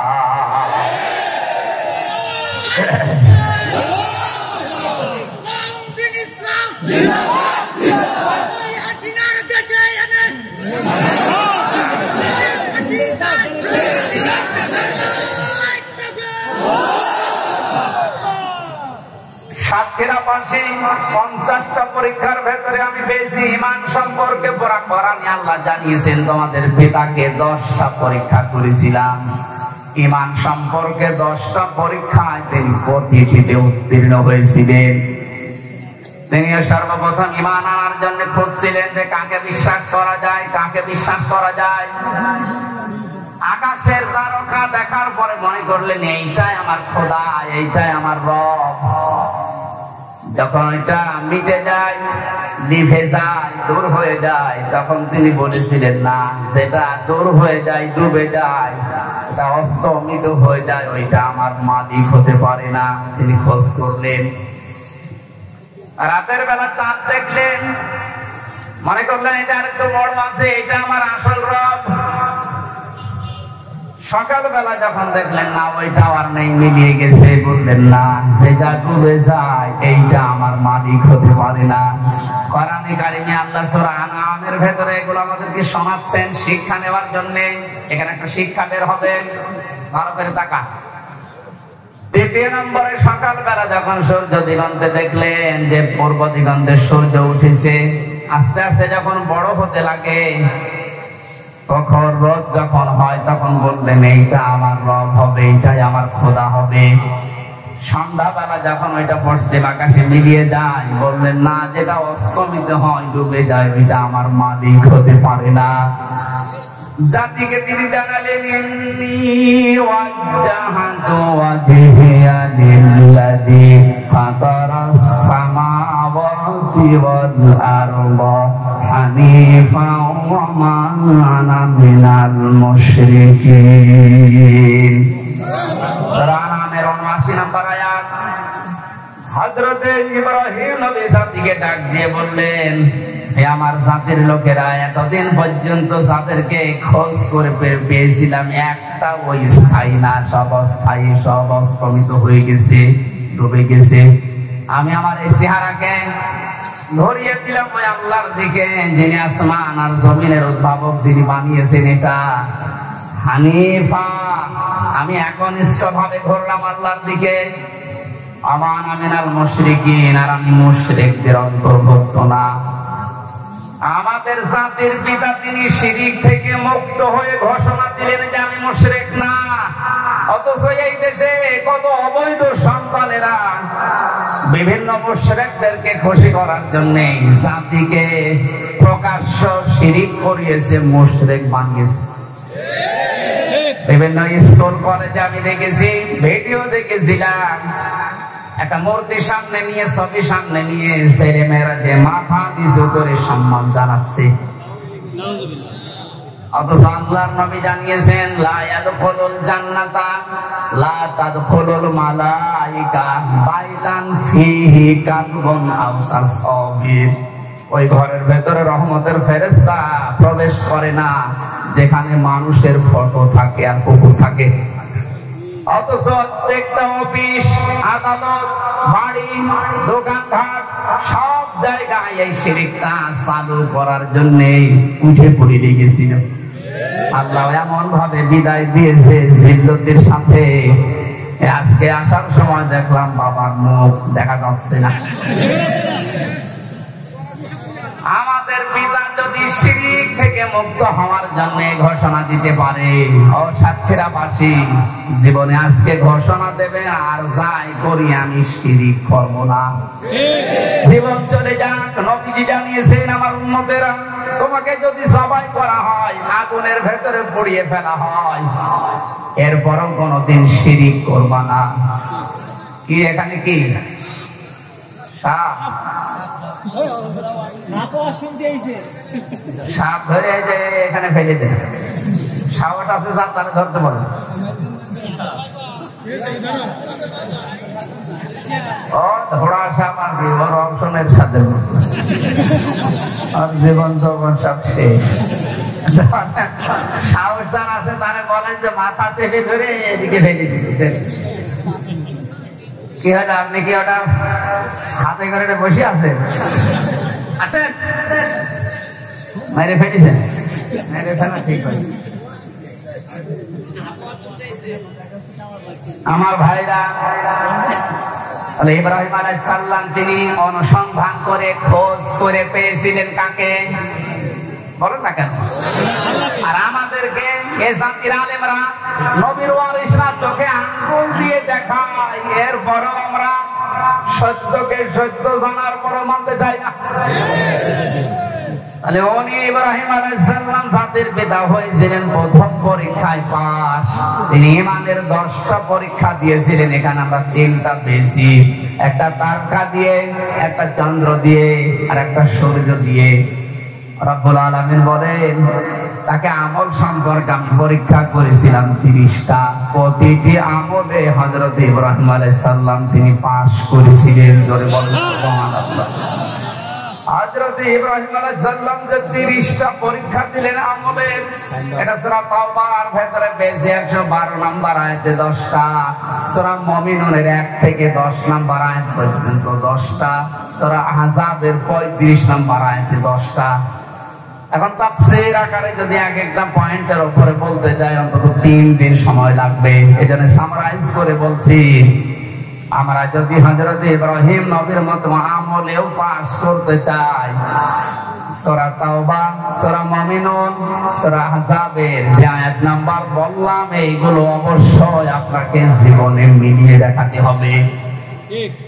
সাতক্ষীরাবাসী 50টা পরীক্ষার ভেতরে আমি পেয়েছি ঈমান সম্পর্কে পড়া কোরআনে আল্লাহ জানিয়েছেন, তোমাদের পিতাকে 10টা পরীক্ষা করেছিলাম। ঈমান সম্পর্কে 10টা পরীক্ষায় তিনি প্রতিটিতে উত্তীর্ণ হয়েছিলেন। তিনি সর্বপ্রথম ঈমান আনার জন্য খুঁজছিলেন যে কাকে বিশ্বাস করা যায়, কাকে বিশ্বাস করা যায়। আকাশের তারকা দেখার পরে মনে করলেন এইটাই আমার খোদা, এইটাই আমার রব। যখন এটা মিটে যায়, নিভে যায়, দূর হয়ে যায়, তখন তিনি বলেছিলেন না, যেটা দূর হয়ে যায়, ডুবে যায়, এটা অস্তমিত হয়ে যায়, ওইটা আমার মালিক হতে পারে না। তিনি খোঁজ করলেন, রাতের বেলা চাঁদ দেখলেন, মনে করলেন এটা আরেকটু বড় আছে, এটা আমার আসল রব। সকালবেলা যখন দেখলেন না, ওইটাও আর নেই, মিলিয়ে গেছে, বললেন না, যেটা ডুবে যায় এইটা আমার মালিক হতে পারে না। কোরআনে কারিমে আল্লাহ সূরা আনআমের ভেতরে এগুলো আমাদেরকে শোনাচ্ছেন শিক্ষা নেওয়ার জন্য। এখানে একটা শিক্ষা বের হবে, ভালো করে তাকান। দ্বিতীয় নম্বরে, সকালবেলা যখন সূর্য দিগন্তে দেখলেন যে পূর্ব দিগন্তে সূর্য উঠেছে, আস্তে আস্তে যখন বড় হতে লাগে, তখন রোদ যখন হয়, তখন বললেন এইটা আমার রব হবে, এইটাই আমার খোদা হবে। সন্ধ্যাবেলা যখন ওইটা পশ্চিম আকাশে মিলিয়ে যায়, বললেন না, যেটা অস্তমিত হয়, ডুবে যায়, ওইটা আমার মালিক হতে পারে না। জাতিকে তিনি জানালেন, ইন্নী ওয়াজ্জাহাতু ওয়াজহিয়া লিল্লাযী ফাতারাস সামাওয়াতি ওয়াল আরদা হানিফাও ওয়া মা আনা মিনাল মুশরিকিন। সূরা আনআমের 79 নম্বর আয়াত। হযরত ইব্রাহিম নবী জাতিকে ডাক দিয়ে বললেন, হে আমার জাতির লোকেরা, এতদিন পর্যন্ত যাদেরকে খোঁজ করে পেয়েছিলাম, একটা ওই স্থায়ী না, সব অস্থায়ী, সব অস্তমিত হয়ে গেছে, ডুবে গেছে। আমি আমার এই চেহারাকে ধরিয়ে দিলাম ওই আল্লাহর দিকে, যিনি আসমান আর জমিনের উদ্ভাবক, যিনি বানিয়েছেন এটা হানিফা। আমি একনিষ্ঠ ভাবে ঘুরলাম আল্লাহর দিকে। আমান আমিনাল মুশরিকিন, আর আমি মুশরিকদের অন্তর্ভুক্ত না। আমাদের জাতির পিতা তিনি শিরিক থেকে মুক্ত হয়ে ঘোষণা দিলেন যে আমি মুশরিক না, অথচ এই দেশে কত অবৈধ সন্তানেরা বিভিন্ন মুশরিকদেরকে খুশি করার জন্য জাতিকে প্রকাশ্য শিরিক করিয়েছে, মুশরিক বানিয়েছে। বিভিন্ন স্কুল কলেজে আমি দেখেছি, ভিডিও দেখেছিলাম, একটা মূর্তি সামনে নিয়ে, ছবি সামনে নিয়ে ছেলে মেয়েরা যে মাথা নিচু করে সম্মান জানাচ্ছে। অথচ আল্লাহর নবী জানিয়েছেন লা ইয়াদখুলুল জান্নাতা লা তাদখুলুল মালাইকা বাইতান ফিহি কালবুন আও তাসবির। ওই ঘরের ভেতরে রহমতের ফেরেশতা প্রবেশ করে না যেখানে মানুষের ফটো থাকে আর কুকুর থাকে। অথচ প্রত্যেকটা অফিস, আদালত, বাড়ি, দোকানঘাট সব জায়গায় এই শিরকটা চালু করার জন্য উঠে পড়ে লেগেছিল। আল্লাহ এমন ভাবে বিদায় দিয়েছে জিল্লতির সাথে। আজকে আসার সময় দেখলাম বাবার মুখ দেখা যাচ্ছে না। আমাদের পিতা যদি শিরিক থেকে মুক্ত হওয়ার জন্য ঘোষণা দিতে পারে, ও সাতক্ষীরাবাসী জীবনে আজকে ঘোষণা দেবে আর যাই করি আমি শিরিক করব না। জীবন চলে যাক, নবীজি জানিয়েছেন আমার উম্মতেরা তোমাকে যদি জবাই করা হয়, আগুনের ভেতরে পুড়িয়ে ফেলা হয়, এরপরও কোনদিন শিরিক করবা না। কি এখানে কি সাপ সাপ ধরে এখানে ফেলে দেন, সাহস আছে সাপ তারা ধরতে পারে। ঘোড়া সাপ আর কি ওর অপশনের সাথে আর জীবন যৌবন সব শেষ। সাহস যার আছে তারা বলেন যে মাথা চেপে ধরে এদিকে ফেলে দিতে। কি হলো, আপনি কি ওটা হাতে করে বসে আছেন? আসেন, মেরে ফেলেছেন, মেরে ফেলা ঠিক হয়। আমার ভাইরা, ইব্রাহিম আলাইহিস সালাম তিনি অনুসন্ধান করে খোঁজ করে পেয়েছিলেন কাকে? বলেন না কেন? আর আমাদেরকে এই জাতির আলেমরা নবীর ওয়ারিসরা চোখে আঙ্গুল দিয়ে দেখায়, এরপরও আমরা সত্যকে সত্য জানার পরও মানতে চাই না। তাহলে উনি ইব্রাহিম আলাইহিস সালাম জাতির পিতা হয়েছিলেন প্রথম পরীক্ষায় পাস। তিনি ঈমানের 10টা পরীক্ষা দিয়েছিলেন। এখানে আমরা 3টা পেয়েছি, একটা তারকা দিয়ে, একটা চন্দ্র দিয়ে, আর একটা সূর্য দিয়ে। রব্বুল আলামিন বলেন তাকে আমল সম্পর্কে আমি পরীক্ষা করেছিলাম 30টা। প্রতিটি আমলে হযরত ইব্রাহিম আলাইহিস সালাম তিনি পাস করেছিলেন। জোরে বলেন সুবহানাল্লাহ। হযরত ইব্রাহিম আলাইহিস সালাম যে 30টা পরীক্ষা দিলেন আমলের, এটা সূরা তাওবার ভেতরে পেয়েছি 112 নম্বর আয়াতে 10টা, সূরা মুমিনুনের 1 থেকে 10 নম্বর আয়াত পর্যন্ত 10টা, সূরা আহজাবের 35 নম্বর আয়াতে 10টা। এখন তাফসীর আকারে যদি এক একটা পয়েন্টের উপরে বলতে যাই অন্তত 3 দিন সময় লাগবে। এজন্য সামারাইজ করে বলছি, আমরা যদি হযরত ইব্রাহিম নবীর মতো আমলেও পাস করতে চাই, সূরা তাওবা, সূরা মুমিনুন, সূরা আহজাবের যে আয়াত নাম্বার বললাম, এইগুলো অবশ্যই আপনাকে জীবনে মিলিয়ে দেখাতে হবে।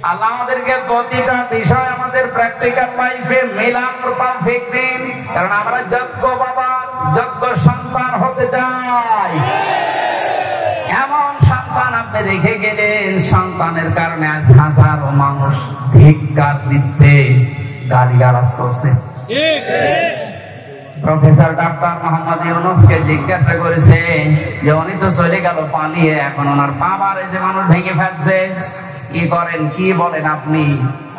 আল্লাহ আমাদেরকে প্রতিটা বিষয় আমাদের প্র্যাকটিক্যাল লাইফে মেলার তৌফিক দিন, কারণ আমরা যোগ্য বাবা, যোগ্য সন্তান হতে চাই। এমন সন্তান আপনি রেখে গেলেন, সন্তানের কারণে আজ হাজারো মানুষ ধিক্কার দিচ্ছে, গালিগালাজ করছে। প্রফেসর ডাক্তার মোহাম্মদ ইউনূসকে জিজ্ঞাসা করেছে যে উনি তো চলে গেল পালিয়ে, এখন ওনার বাবার এই যে মানুষ ভেঙে ফেলছে, কি করেন, কি বলেন আপনি?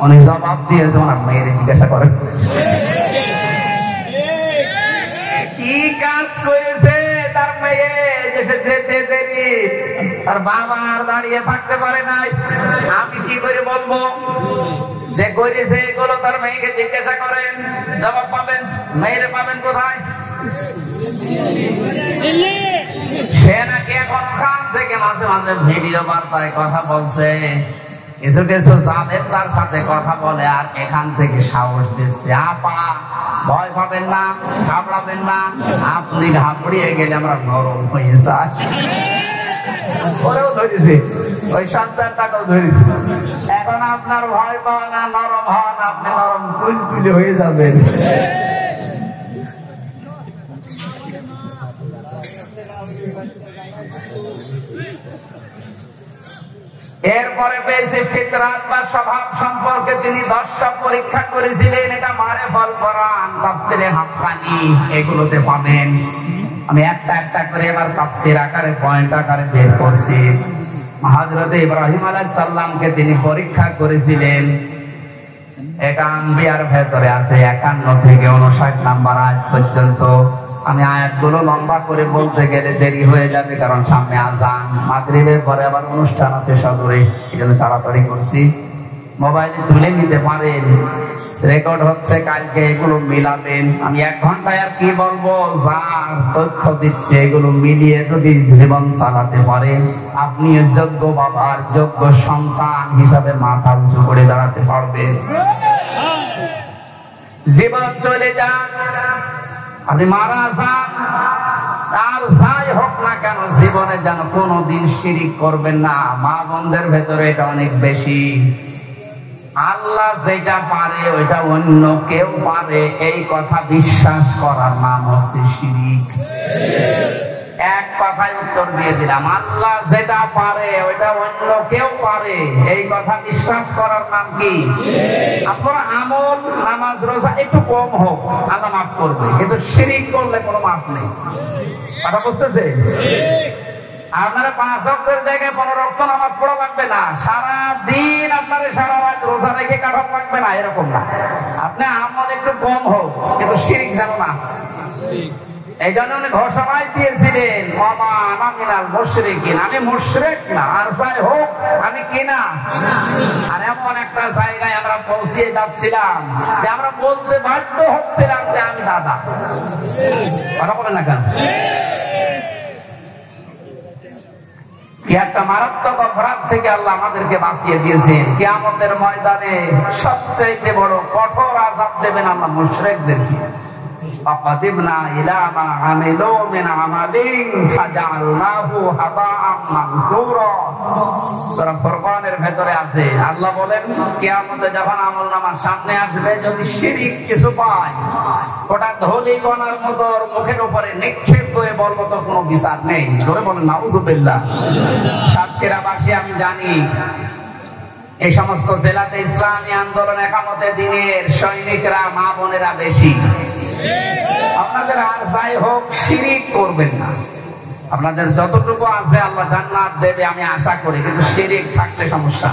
উনি জবাব দিয়েছে ওনার মেয়ের জিজ্ঞাসা করেন কি কাজ করেছে তার মেয়ে, যেতে দেরি, তার বাবা আর দাঁড়িয়ে থাকতে পারে নাই। আমি কি করে বলবো যে করেছে এগুলো? তার মেয়েকে জিজ্ঞাসা করেন, জবাব পাবেন। মেয়েরে পাবেন কোথায়? সে নাকি এখন কান থেকে মাঝে মাঝে ভিডিও বার্তায় কথা বলছে, কিছু কিছু জালেম তার সাথে কথা বলে, আর এখান থেকে সাহস দিচ্ছে। আপা ভয় পাবেন না, ঘাবড়াবেন না, আপনি ঘাবড়িয়ে গেলে আমরা নরম হয়ে যাই। ওরেও ধরেছি, ওই সন্তানটাকেও ধরেছি। এখন আপনার ভয় পাওয়া না, নরম হন, আপনি নরম কুলকুলি হয়ে যাবেন। এর এরপরে পেয়েছে ফিতরাত বা স্বভাব সম্পর্কে তিনি 10টা পরীক্ষা করেছিলেন। এটা মারেফাল কোরআন, তাফসিরে হাক্কানি, এগুলোতে পাবেন। আমি একটা একটা করে এবার তাফসির আকারে পয়েন্ট আকারে বের করছি। হযরত ইব্রাহিম আলাইহিস সালামকে তিনি পরীক্ষা করেছিলেন। এটা আম্বিয়ার ভেতরে আছে 51 থেকে 59 নাম্বার আয়াত পর্যন্ত। আমি আয়াতগুলো লম্বা করে বলতে গেলে দেরি হয়ে যাবে, কারণ সামনে আযান, মাগরিবের পরে আবার অনুষ্ঠান আছে সদরে, এজন্য তাড়াতাড়ি করছি। মোবাইলে তুলে নিতে পারেন, রেকর্ড হচ্ছে, কালকে এগুলো মিলাবেন। আমি 1 ঘন্টায় আর কি বলবো, যার তথ্য দিচ্ছে এগুলো মিলিয়ে যদি জীবন চালাতে পারেন, আপনি যোগ্য বাবার যোগ্য সন্তান হিসাবে মাথা উঁচু করে দাঁড়াতে পারবেন। জীবন চলে যান, আপনি মারা যান, আর যাই হোক না কেন জীবনে যেন কোনোদিন শিরিক করবেন না। মা বোনদের ভেতরে এটা অনেক বেশি। আল্লাহ যেটা পারে ওইটা অন্য কেউ পারে, এই কথা বিশ্বাস করার নাম হচ্ছে শিরিক। এক কথায় উত্তর দিয়ে দিলাম, আল্লাহ যেটা পারে ওইটা অন্য কেউ পারে, এই কথা বিশ্বাস করার নাম কি? আপনার আমল, নামাজ, রোজা একটু কম হোক, আল্লাহ মাফ করবে, কিন্তু শিরিক করলে কোনো মাফ নেই। কথা বুঝতেছে? আপনারা 5 ওয়াক্তের জায়গায় 15 ওয়াক্ত নামাজ পড়া লাগবে না, সারা দিন আপনারা সারা রাত রোজা রেখে কাটান লাগবে না, এরকম না। আপনি আমল একটু কম হোক, কিন্তু শিরিক যেন না। এই জন্য উনি ঘোষণায় দিয়েছিলেন, ওমা আনা মিনাল মুশরিকিন, আমি মুশরিক না, আর যাই হোক আমি কি না। আর এমন একটা জায়গায় আমরা পৌঁছে যাচ্ছিলাম যে আমরা বলতে বাধ্য হচ্ছিলাম যে আমি দাদা। কথা বলেন না কেন? কি একটা মারাত্মক অপরাধ থেকে আল্লাহ আমাদেরকে বাঁচিয়ে দিয়েছেন। কিয়ামতের ময়দানে সবচেয়ে বড় কঠোর আযাব দেবেন আল্লাহ মুশরিকদেরকে। فقدمنا إلى ما عملوا من عمل فجعلناه هباء منثورا। সূরা ফুরকানের ভেতরে আছে, আল্লাহ বলেন কিয়ামতে যখন আমলনামার সামনে আসবে, যদি শিরক কিছু পায়, ওটা ধুলি কণার মতো মুখের উপরে নিক্ষেপ করে বলবো তো কোনো বিচার নেই। জোরে বলেন নাউযুবিল্লাহ। সাতক্ষীরাবাসী আমি জানি এই সমস্ত জেলাতে ইসলামী আন্দোলন একামতে দ্বীনের সৈনিকরা, মা বোনেরা বেশি। আপনাদের আর যাই হোক শিরিক করবেন না। আপনাদের যতটুকু আছে আল্লাহ জান্নাত দেবে আমি আশা করি, কিন্তু শিরিক থাকলে সমস্যা।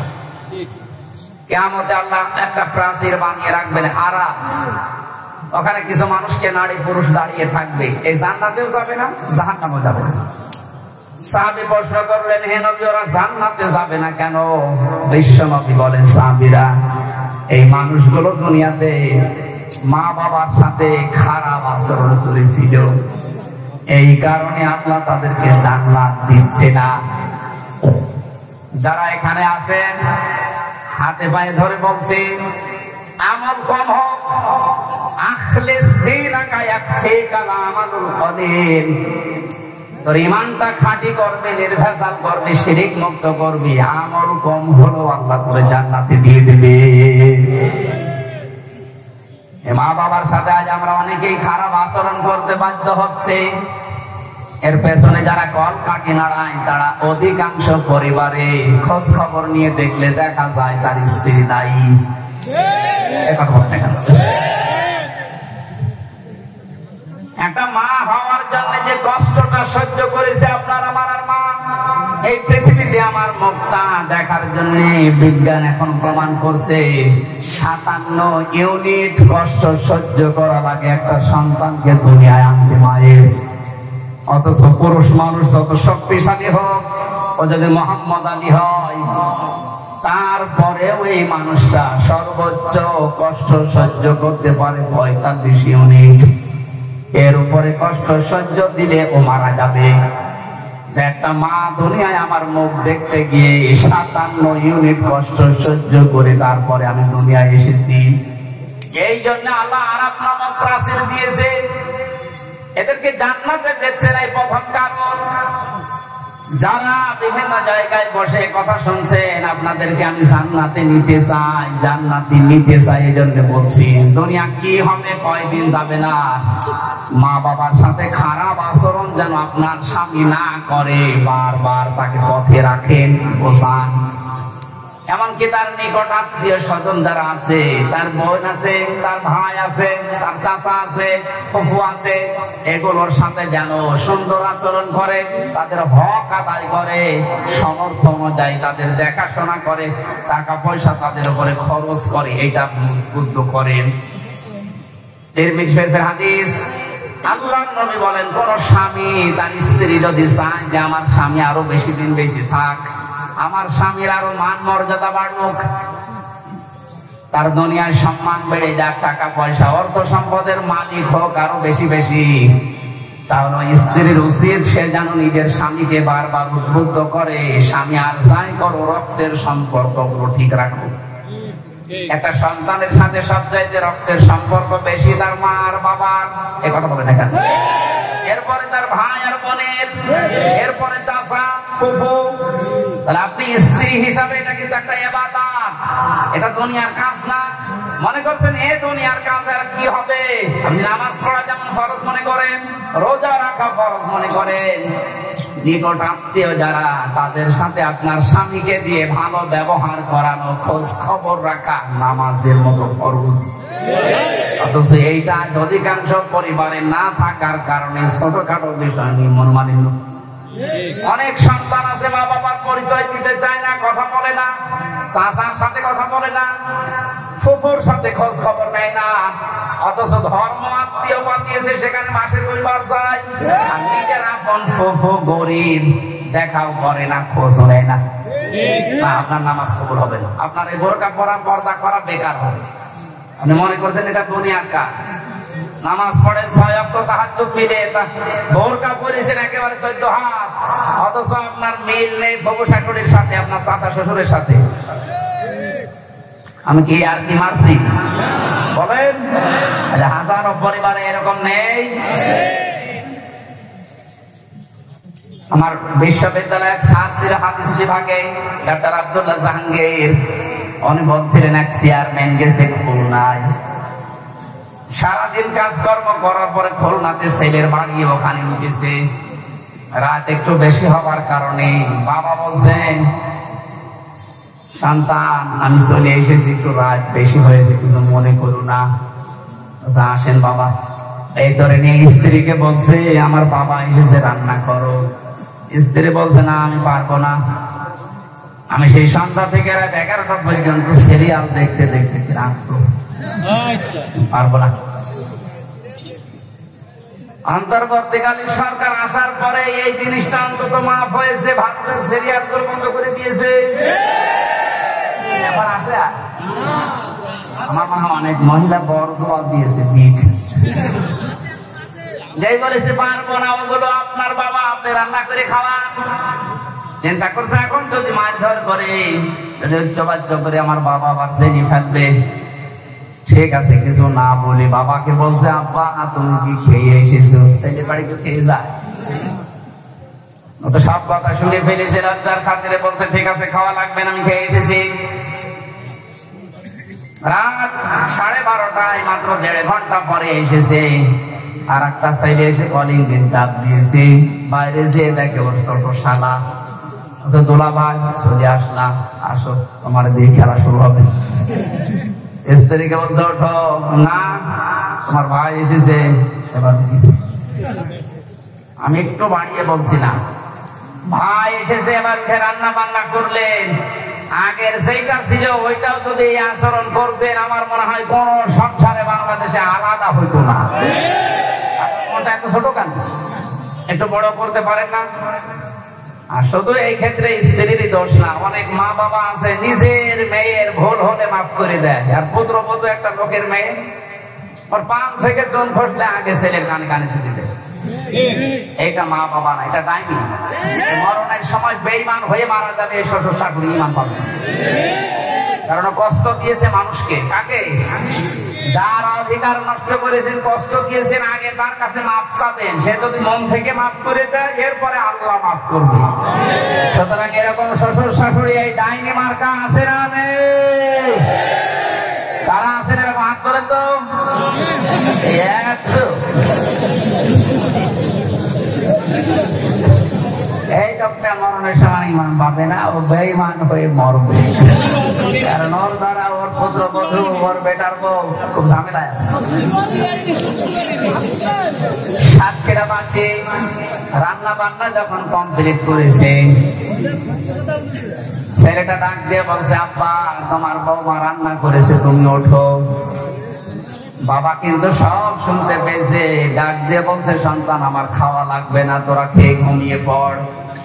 কিয়ামতে আল্লাহ একটা প্রাচীর বানিয়ে রাখবেন আরাস, ওখানে কিছু মানুষকে নারী পুরুষ দাঁড়িয়ে থাকবে। এই জান্নাতেও যাবে না, জাহান্নামেও যাবে না। সাহাবী প্রশ্ন করলেন, হে নবী ওরা জান্নাতে যাবে না কেন? বিশ্ব নবী বলেন, সাহাবীরা এই মানুষগুলো দুনিয়াতে মা বাবার সাথে খারাপ আচরণ করেছিল, এই কারণে আল্লাহ তাদেরকে জান্নাত দিচ্ছে না। যারা এখানে আছেন হাতে পায়ে ধরে বলছি, আমল কম হোক, আখলিস দীনাকা ইয়াকফিকাল আমালুল কলিল। তোর ঈমানটা খাঁটি করবি, নির্ভেজাল করবি, শিরিক মুক্ত করবি, আমল কম হলো আল্লাহ তোরে জান্নাতে দিয়ে দিবে। মা বাবার সাথে আজ আমরা অনেকেই খারাপ আচরণ করতে বাধ্য হচ্ছে। এর পেছনে যারা কল কাটি নাড়ায়, তারা অধিকাংশ পরিবারে খোঁজ খবর নিয়ে দেখলে দেখা যায় তার স্ত্রী দায়ী। একটা মা হওয়ার জন্য যে কষ্টটা সহ্য করেছে আপনার আমার আর মা, এই পৃথিবীতে আমার মুখটা দেখার জন্য বিজ্ঞান এখন প্রমাণ করছে 57 ইউনিট কষ্ট সহ্য করা লাগে একটা সন্তানকে দুনিয়ায় আনতে মায়ের। অথচ পুরুষ মানুষ যত শক্তিশালী হোক, ও যদি মোহাম্মদ আলী হয়, তারপরেও এই মানুষটা সর্বোচ্চ কষ্ট সহ্য করতে পারে 45 ইউনিট। এর উপরে কষ্ট সহ্য দিলে ও মারা যাবে। একটা মা দুনিয়ায় আমার মুখ দেখতে গিয়ে 57 ইউনিট কষ্ট সহ্য করে তারপরে আমি দুনিয়ায় এসেছি। এই জন্য আল্লাহ আরাফ নামক প্রাচীর দিয়েছে, এদেরকে জান্নাতে দেখছেন। এই প্রথম কারণ। যারা বিভিন্ন জায়গায় বসে কথা শুনছেন, আপনাদেরকে আমি জান্নাতে নিতে চাই, জান্নাতে নিতে চাই। এই জন্য বলছি, দুনিয়া কি হবে কয়দিন যাবে না। মা বাবার সাথে খারাপ আচরণ যেন আপনার স্বামী না করে, বারবার তাকে পথে রাখেন, বোঝান। এমনকি তার নিকট আত্মীয় স্বজন যারা আছে, তার বোন আছে, তার ভাই আছে, তার চাচা আছে, ফুফু আছে, এগুলোর সাথে যেন সুন্দর আচরণ করে, তাদের হক আদায় করে, সমর্থ অনুযায়ী তাদের দেখাশোনা করে, টাকা পয়সা তাদের উপরে খরচ করে, এটা উদ্বুদ্ধ করেন। তিরমিজি শরীফের হাদিস, আল্লাহর নবী বলেন, কোন স্বামী তার স্ত্রী যদি চায় যে আমার স্বামী আরো বেশি দিন বেঁচে থাক, আমার স্বামীর আরো মান মর্যাদা বাড়ুক, তার দুনিয়ায় সম্মান বেড়ে যাক, টাকা পয়সা অর্থ সম্পদের মালিক হোক আরো বেশি বেশি, তাহলে স্ত্রীর উচিত সে যেন নিজের স্বামীকে বারবার উদ্বুদ্ধ করে, স্বামী আর যাই করো রক্তের সম্পর্কগুলো ঠিক রাখো। একটা সন্তানের সাথে সবচাইতে রক্তের সম্পর্ক বেশি তার মা আর বাবার, এ কথা বলে না কেন? এরপরে তার ভাই আর বোনের, এরপরে চাচা ফুফু। তাহলে আপনি স্ত্রী হিসাবে এটা কিন্তু একটা ইবাদত, এটা দুনিয়ার কাজ না। মনে করছেন এ দুনিয়ার কাজ আর কি হবে? আপনি নামাজ পড়া যেমন ফরজ মনে করেন, রোজা রাখা ফরজ মনে করেন, নিকট আত্মীয় যারা তাদের সাথে আপনার স্বামীকে দিয়ে ভালো ব্যবহার করানো, খোঁজ খবর রাখা নামাজের মতো ফরজ। অথচ এইটা অধিকাংশ পরিবারে না থাকার কারণে ছোটখাটো বিষয় নিয়ে মনমালিন্য। অনেক সন্তান আছে মা বাবার পরিচয় দিতে চায় না, কথা বলে না, চাচার সাথে কথা বলে না, ফুফুর সাথে খোঁজ খবর নেয় না, অথচ ধর্ম আত্মীয় পাঠিয়েছে সেখানে মাসের দুইবার যায়, আর নিজের আপন ফুফু গরিব দেখাও করে না, খোঁজও নেয় না। আপনার নামাজ কবুল হবে না, আপনার এই বোরকা পরা পর্দা করা বেকার হবে। আপনি মনে করছেন এটা দুনিয়ার কাজ, নামাজ পড়েন 6 ওয়াক্ত তাহাজ্জুদ মিলে, বোরকা পরেছেন একেবারে 14 হাত, অথচ আপনার মিল নেই ফুফু শাশুড়ির সাথে, আপনার চাচা শ্বশুরের সাথে। আমি কি আর কি মারছি বলেন? হাজারো পরিবারে এরকম নেই। আমার বিশ্ববিদ্যালয়ের স্যার ছিল হাদিস বিভাগে, ডক্টর আব্দুল্লাহ জাহাঙ্গীর। উনি বলছিলেন এক চেয়ারম্যান গেছে খুলনায়, সারাদিন কাজকর্ম করার পরে খুলনাতে ছেলের বাড়ি, ওখানে উঠেছে। রাত একটু বেশি হবার কারণে বাবা বলছেন, সন্তান আমি চলে এসেছি, একটু রাত বেশি হয়েছে, কিছু মনে করো না, আসেন বাবা। এই ধরে নিয়ে স্ত্রীকে বলছে, আমার বাবা এসেছে, রান্না করো। স্ত্রী বলছে, না আমি পারবো না, আমি সেই সন্ধ্যা থেকে রাত 11টা পর্যন্ত সিরিয়াল দেখতে দেখতে ক্লান্ত, পারবো না। অন্তর্বর্তীকালীন সরকার আসার পরে এই জিনিসটা অন্তত মাফ হয়েছে, ভারতের সিরিয়াল গুলো বন্ধ করে দিয়েছে। এখন আছে আমার মনে হয় অনেক মহিলা বড় দোয়া দিয়েছে, যেই বলেছে পারবো না, ওগুলো আপনার বাবা, আপনি রান্না করে খাওয়ান। চিন্তা করছে এখন যদি মারধর করে, যদি উচ্চবাচ্য করে আমার বাবা আবার জেনে ফেলবে। ঠিক আছে, কিছু না বলি বাবাকে বলছে, আব্বা তুমি কি খেয়ে এসেছো? ছেলে বাড়ি তো খেয়ে যায়, ও তো সব কথা শুনে ফেলেছে, লজ্জার খাতিরে বলছে, ঠিক আছে খাওয়া লাগবে না, আমি খেয়ে এসেছি। রাত 12:30টায়, মাত্র 1.5 ঘন্টা পরে এসেছে। আর একটা সাইডে এসে কলিং বেল চাপ দিয়েছে, বাইরে যেয়ে দেখে ওর ছোট শালা। আচ্ছা দোলা ভাই চলে আসলাম, আসো তোমার দিয়ে খেলা শুরু হবে। স্ত্রীকে বলছে, ওঠো না, তোমার ভাই এসেছে। এবার আমি একটু বাড়িয়ে বলছিলাম, ভাই এসেছে, এবার উঠে রান্না বান্না করলেন। আগের যেটা ছিল ওইটাও যদি আচরণ করতেন, আমার মনে হয় কোন সংসারে বাংলাদেশে আলাদা হইতো না। এত ছোট কেন? একটু বড় করতে পারেন না? আর শুধু এই ক্ষেত্রে স্ত্রীরই দোষ না, অনেক মা বাবা আছে নিজের মেয়ের ভুল হলে মাফ করে দেয়। আর পুত্রবধূ একটা লোকের মেয়ে, ওর পান থেকে চুন খসলে আগে ছেলের কানে কানে দিতে দেয়। এইটা মা বাবা না, এটা ডাইনি। মরণের সময় বেঈমান হয়ে মারা যাবে, শ্বশুর শাশুড়ি ইমান পাবে, কারণ কষ্ট দিয়েছে মানুষকে। কাকে? যার অধিকার নষ্ট করেছেন, কষ্ট দিয়েছেন, আগে তার কাছে মাপ চাবেন। সে যদি মন থেকে মাপ করে দেয়, এরপরে আল্লাহ মাফ করবে। সুতরাং এরকম শ্বশুর শাশুড়ি এই ডাইনি মার্কা আছে না নেই? কারা আছেন এরকম হাত করেন তো? এই লোকটা মরণের সময় ইমান পাবে না, ও বেঈমান হয়ে মরবে। কারণ ওর দ্বারা ওর পুত্রবধূ, ওর বেটার বউ খুব ঝামেলায় আছে। সাতক্ষীরাবাসী রান্না বান্না যখন কমপ্লিট করেছে, ছেলেটা ডাক দিয়ে বলছে, আব্বা তোমার বৌমা রান্না করেছে, তুমি ওঠো। বাবা কিন্তু সব শুনতে পেয়েছে, ডাক দিয়ে বলছে, সন্তান আমার খাওয়া লাগবে না, তোরা খেয়ে ঘুমিয়ে পড়।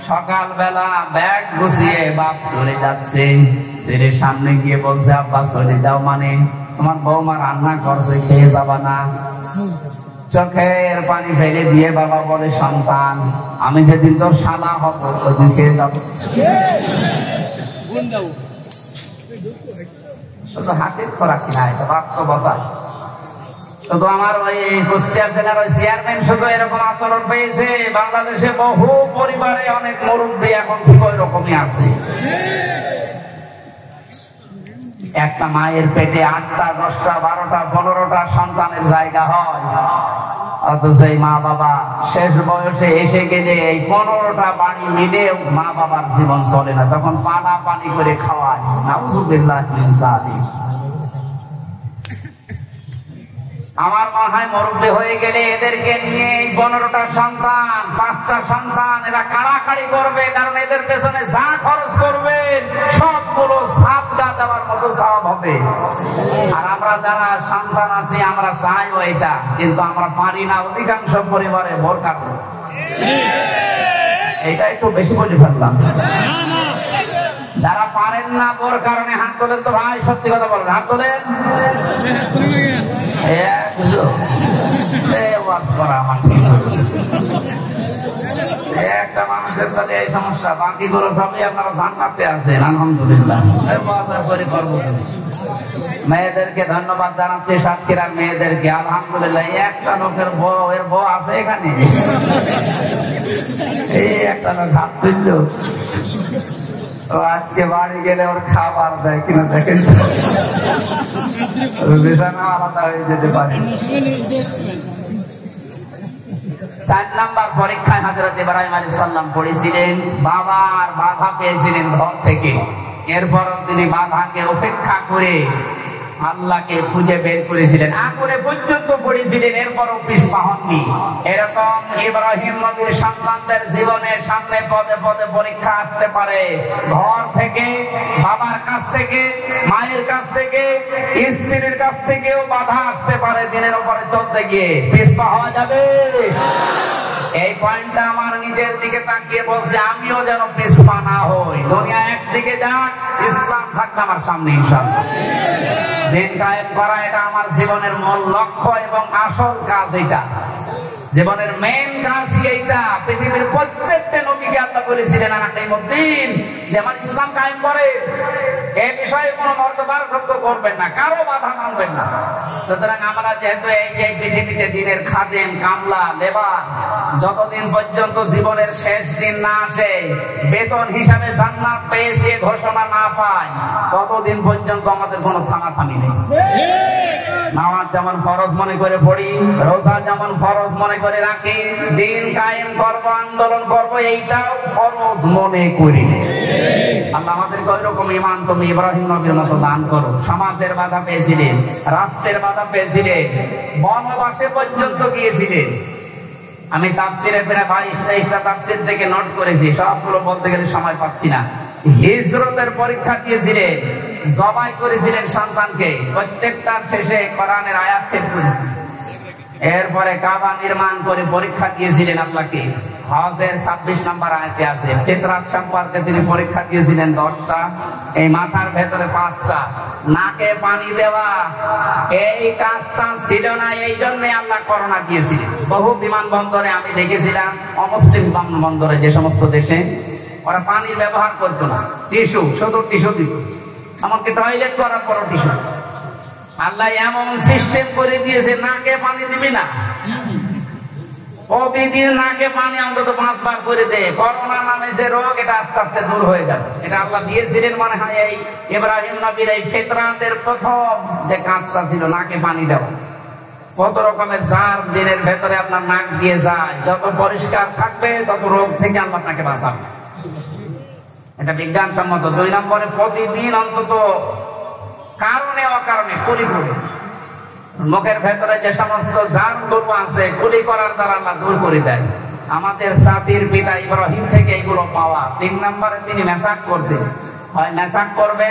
সকালবেলা ব্যাগ গুছিয়ে বাপ চলে যাচ্ছে, ছেলের সামনে গিয়ে বলছে, আব্বা চলে যাও মানে তোমার বৌমা রান্না করছে, খেয়ে যাবা না? চোখের পানি ফেলে দিয়ে বাবা বলে, সন্তান আমি যেদিন তোর শালা হব ওইদিন খেয়ে যাবো। শুধু হাসির খোরাক কিনা, এটা বাস্তবতা। শুধু আমার ওই কুষ্টিয়া জেলার ওই চেয়ারম্যান শুধু এরকম আচরণ পেয়েছে, বাংলাদেশে বহু পরিবারে অনেক মুরব্বী এখন ঠিক ওই রকমই আছে। একটা মায়ের পেটে 8টা 10টা 12টা 15টা সন্তানের জায়গা হয়, অথচ এই মা বাবা শেষ বয়সে এসে গেলে এই 15টা বাড়ি মিলে মা বাবার জীবন চলে না, তখন পানা পানি করে খাওয়ায়। নাউযুবিল্লাহ মিন যালিক। আমার মনে হয় মুরব্বী হয়ে গেলে এদেরকে নিয়ে 15টা সন্তান 5টা সন্তান এরা কাড়াকাড়ি করবে, কারণ এদের পেছনে যা খরচ করবে সবগুলো সাদগা দেওয়ার মতো সওয়াব হবে। আর আমরা যারা সন্তান আছি আমরা চাইও এটা, কিন্তু আমরা পারি না। অধিকাংশ পরিবারে বোরকা করে, এটা একটু বেশি বলে ফেললাম। যারা পারেন না বোর কারণে হাত তোলেন তো ভাই, সত্যি কথা বলেন, হাত তোলেন। একটা মানুষের সাথে এই সমস্যা, বাকিগুলো সবই আপনারা জান্নাতে আছেন আলহামদুলিল্লাহ। মেয়েদেরকে ধন্যবাদ জানাচ্ছি, সাতক্ষীরার মেয়েদেরকে আলহামদুলিল্লাহ। একটা লোকের বউ, এর বউ আছে এখানে, এই একটা লোক হাত তুলল। আজকে বাড়ি গেলে ওর খাবার দেয় কিনা দেখেন, বিছানা আলাদা হয়ে যেতে পারে। 4 নাম্বার পরীক্ষায় হযরত ইব্রাহিম আলাইহিস সালাম পড়েছিলেন, বাবার বাধা পেয়েছিলেন ঘর থেকে। এরপর তিনি বাধাকে উপেক্ষা করে আল্লাহকে খুঁজে বের করেছিলেন, আগুনে পর্যন্ত পড়েছিলেন, এরপরও পিছপা হননি। এরকম ইব্রাহিম নবীর সন্তানদের জীবনের সামনে পদে পদে পরীক্ষা আসতে পারে। ঘর থেকে, বাবার কাছ থেকে, মায়ের কাছ থেকে, স্ত্রীর কাছ থেকেও বাধা আসতে পারে। দিনের উপরে চলতে গিয়ে পিছপা হওয়া যাবে। এই পয়েন্টটা আমার নিজের দিকে তাকিয়ে বলছে, আমিও যেন পিছপা না হই। দুনিয়া একদিকে যাক, ইসলাম থাকবে আমার সামনে ইনশাআল্লাহ। দিন কায়েম করা এটা আমার জীবনের মূল লক্ষ্য এবং আসল কাজ। এটা জীবনের মেইন কাজই এইটা। পৃথিবীর প্রত্যেকটা নবীকে আল্লাহ বলেছিলেন আনাকিমুদ্দিন, যে আমার ইসলাম কায়েম করে, এই বিষয়ে কোনো মর্যাদার করবেন না, কারো বাধা মানবেন না। সুতরাং আমরা যেহেতু এই পৃথিবীতে দিনের খাদেম, কামলা, লেবার, যতদিন পর্যন্ত জীবনের শেষ দিন না আসে, বেতন হিসাবে জান্নাত পেয়েছি ঘোষণা না পাই, ততদিন পর্যন্ত আমাদের কোনো থামাথামি নেই। নামাজ যেমন ফরজ মনে করে পড়ি, রোজা যেমন ফরজ মনে করে রাখি, দিন কায়েম করবো, আন্দোলন করবো, এইটাও ফরজ মনে করি। আল্লাহ আমাদেরকে ওইরকম ঈমান তুমি ইব্রাহিম নবীর মতো দান করো। সমাজের বাধা পেয়েছিলেন, রাষ্ট্রের বাধা পেয়েছিলেন, বনবাসে পর্যন্ত গিয়েছিলেন। আমি তাফসিরে প্রায় 22-23টা তাফসির থেকে নোট করেছি, সবগুলো বলতে গেলে সময় পাচ্ছি না। হিজরতের পরীক্ষা দিয়েছিলেন, জবাই করেছিলেন সন্তানকে, প্রত্যেকটার শেষে কোরআনের আয়াত ছেদ করেছিলেন। এরপরে কাবা নির্মাণ করে পরীক্ষা দিয়েছিলেন আল্লাহকে। হজের 26 নম্বর আয়াতে আছে। ফিতরাত সম্পর্কে তিনি পরীক্ষা দিয়েছিলেন 10টা, এই মাথার ভেতরে 5টা। নাকে পানি দেওয়া এই কাজটা ছিল না, এই জন্য আল্লাহ করোনা দিয়েছিলেন। বহু বিমানবন্দরে আমি দেখেছিলাম, অমুসলিম বিমানবন্দরে যে সমস্ত দেশে ওরা পানির ব্যবহার করতো না, টিস্যু, শুধু টিস্যু দিত, এমনকি টয়লেট করার পরও টিস্যু। আল্লাহ এমন সিস্টেম করে দিয়েছে, নাকে পানি দিবি না, প্রতিদিন নাকে পানি অন্তত 5 বার করে দে। করোনা নামে যে রোগ, এটা আস্তে আস্তে দূর হয়ে যাবে। এটা আল্লাহ দিয়েছিলেন মনে হয় এই ইব্রাহিম নবীর এই ফিতরাতের প্রথম যে কাজটা ছিল নাকে পানি দেওয়া। কত রকমের জার দিনের ভেতরে আপনার নাক দিয়ে যায়। যত পরিষ্কার থাকবে তত রোগ থেকে আল্লাহ আপনাকে বাঁচাবে, এটা বিজ্ঞানসম্মত। 2 নম্বরে প্রতিদিন অন্তত কারণে অকারণে কুলি করুন। মুখের ভেতরে যে সমস্ত জার গরু আছে কুলি করার দ্বারা আল্লাহ দূর করে দেয়। আমাদের জাতির পিতা ইব্রাহিম থেকে এগুলো পাওয়া। 3 নম্বরে তিনি মেসাক করতেন, হয় মেসাক করবে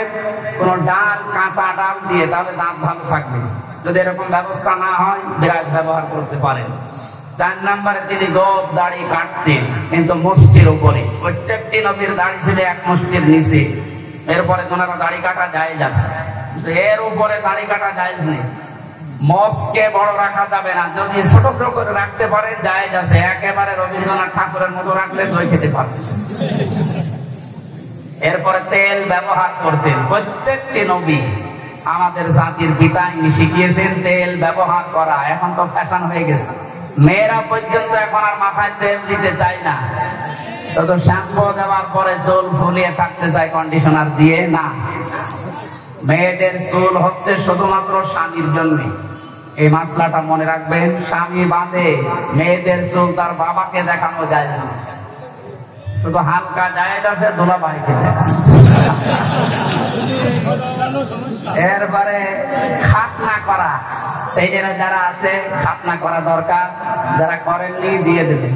কোন ডাল, কাঁচা ডাল দিয়ে, তাহলে দাঁত ভালো থাকবে। যদি এরকম ব্যবস্থা না হয় বিরাজ ব্যবহার করতে পারেন। 4 নম্বরে তিনি গোপ দাড়ি কাটতেন, কিন্তু মুষ্টির উপরে। প্রত্যেকটি নবীর দাড়ি ছিল 1 মুষ্টির নিচে। এরপরে ওনারা দাড়ি কাটা জায়েজ আছে, এর উপরে দাড়ি কাটা জায়েজ নেই। মস্কে বড় রাখা যাবে না, যদি ছোট ছোট করে রাখতে পারে জায়েজ আছে। একেবারে রবীন্দ্রনাথ ঠাকুরের মতো রাখলে দই খেতে পারবে। এরপরে তেল ব্যবহার করতেন প্রত্যেকটি নবী। আমাদের জাতির পিতা ইনি শিখিয়েছেন তেল ব্যবহার করা। এখন তো ফ্যাশন হয়ে গেছে, মেয়েরা পর্যন্ত এখন আর মাথায় তেল দিতে চায় না। তত শ্যাম্পু দেওয়ার পরে চুল ফুলিয়ে থাকতে চায় কন্ডিশনার দিয়ে। না, মেয়েদের চুল হচ্ছে শুধুমাত্র স্বামীর জন্য। এই মাসলাটা মনে রাখবেন, স্বামী বাদে মেয়েদের চুল তার বাবাকে দেখানো যায় না। শুধু হালকা জায়েজ আছে দুলাভাইকে দেখানো। এরপরে খাতনা করা, সেইটা যারা আছে খাতনা করা দরকার, যারা করেননি দিয়ে দেবেন।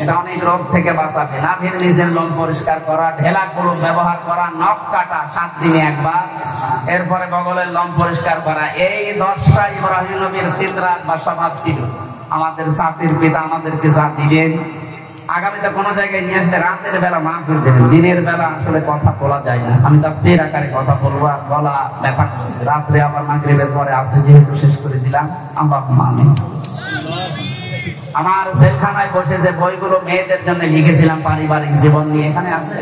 এটা অনেক রোগ থেকে বাঁচাবে। নাভির নিজের লোম পরিষ্কার করা, ঢেলা কুলুপ ব্যবহার করা, নখ কাটা 7 দিনে একবার, এরপরে বগলের লোম পরিষ্কার করা। এই 10টা ইব্রাহিম নবীর ফিতরাত বা স্বভাব ছিল। আমাদের জাতির পিতা আমাদেরকে যা দিলেন, আগামীতে কোনো জায়গায় নিয়ে আসলে রাতের বেলা মাহফিল দেবেন। দিনের বেলা আসলে কথা বলা যায় না, আমি তাফসীর আকারে কথা বলবো, আর গলা ব্যথা করছে। রাত্রে আবার মাগরিবের পরে আছে, যেহেতু শেষ করে দিলাম। আল্লাহুম্মা আমিন। আমার জেলখানায় বসে যে বইগুলো মেয়েদের জন্য লিখেছিলাম পারিবারিক জীবন নিয়ে, এখানে আছে,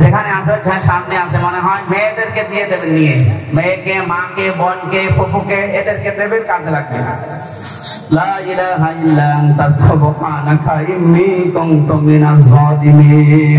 যেখানে আছে সামনে আছে মনে হয়, মেয়েদেরকে দিয়ে দেবেন নিয়ে। মেয়েকে, মাকে, বোনকে, ফুফুকে, এদেরকে দেবেন, কাজে লাগবে। লা ইলাহা ইল্লা আনতা সুবহানাকা ইন্নী কুনতু মিনাজ জালিমিন।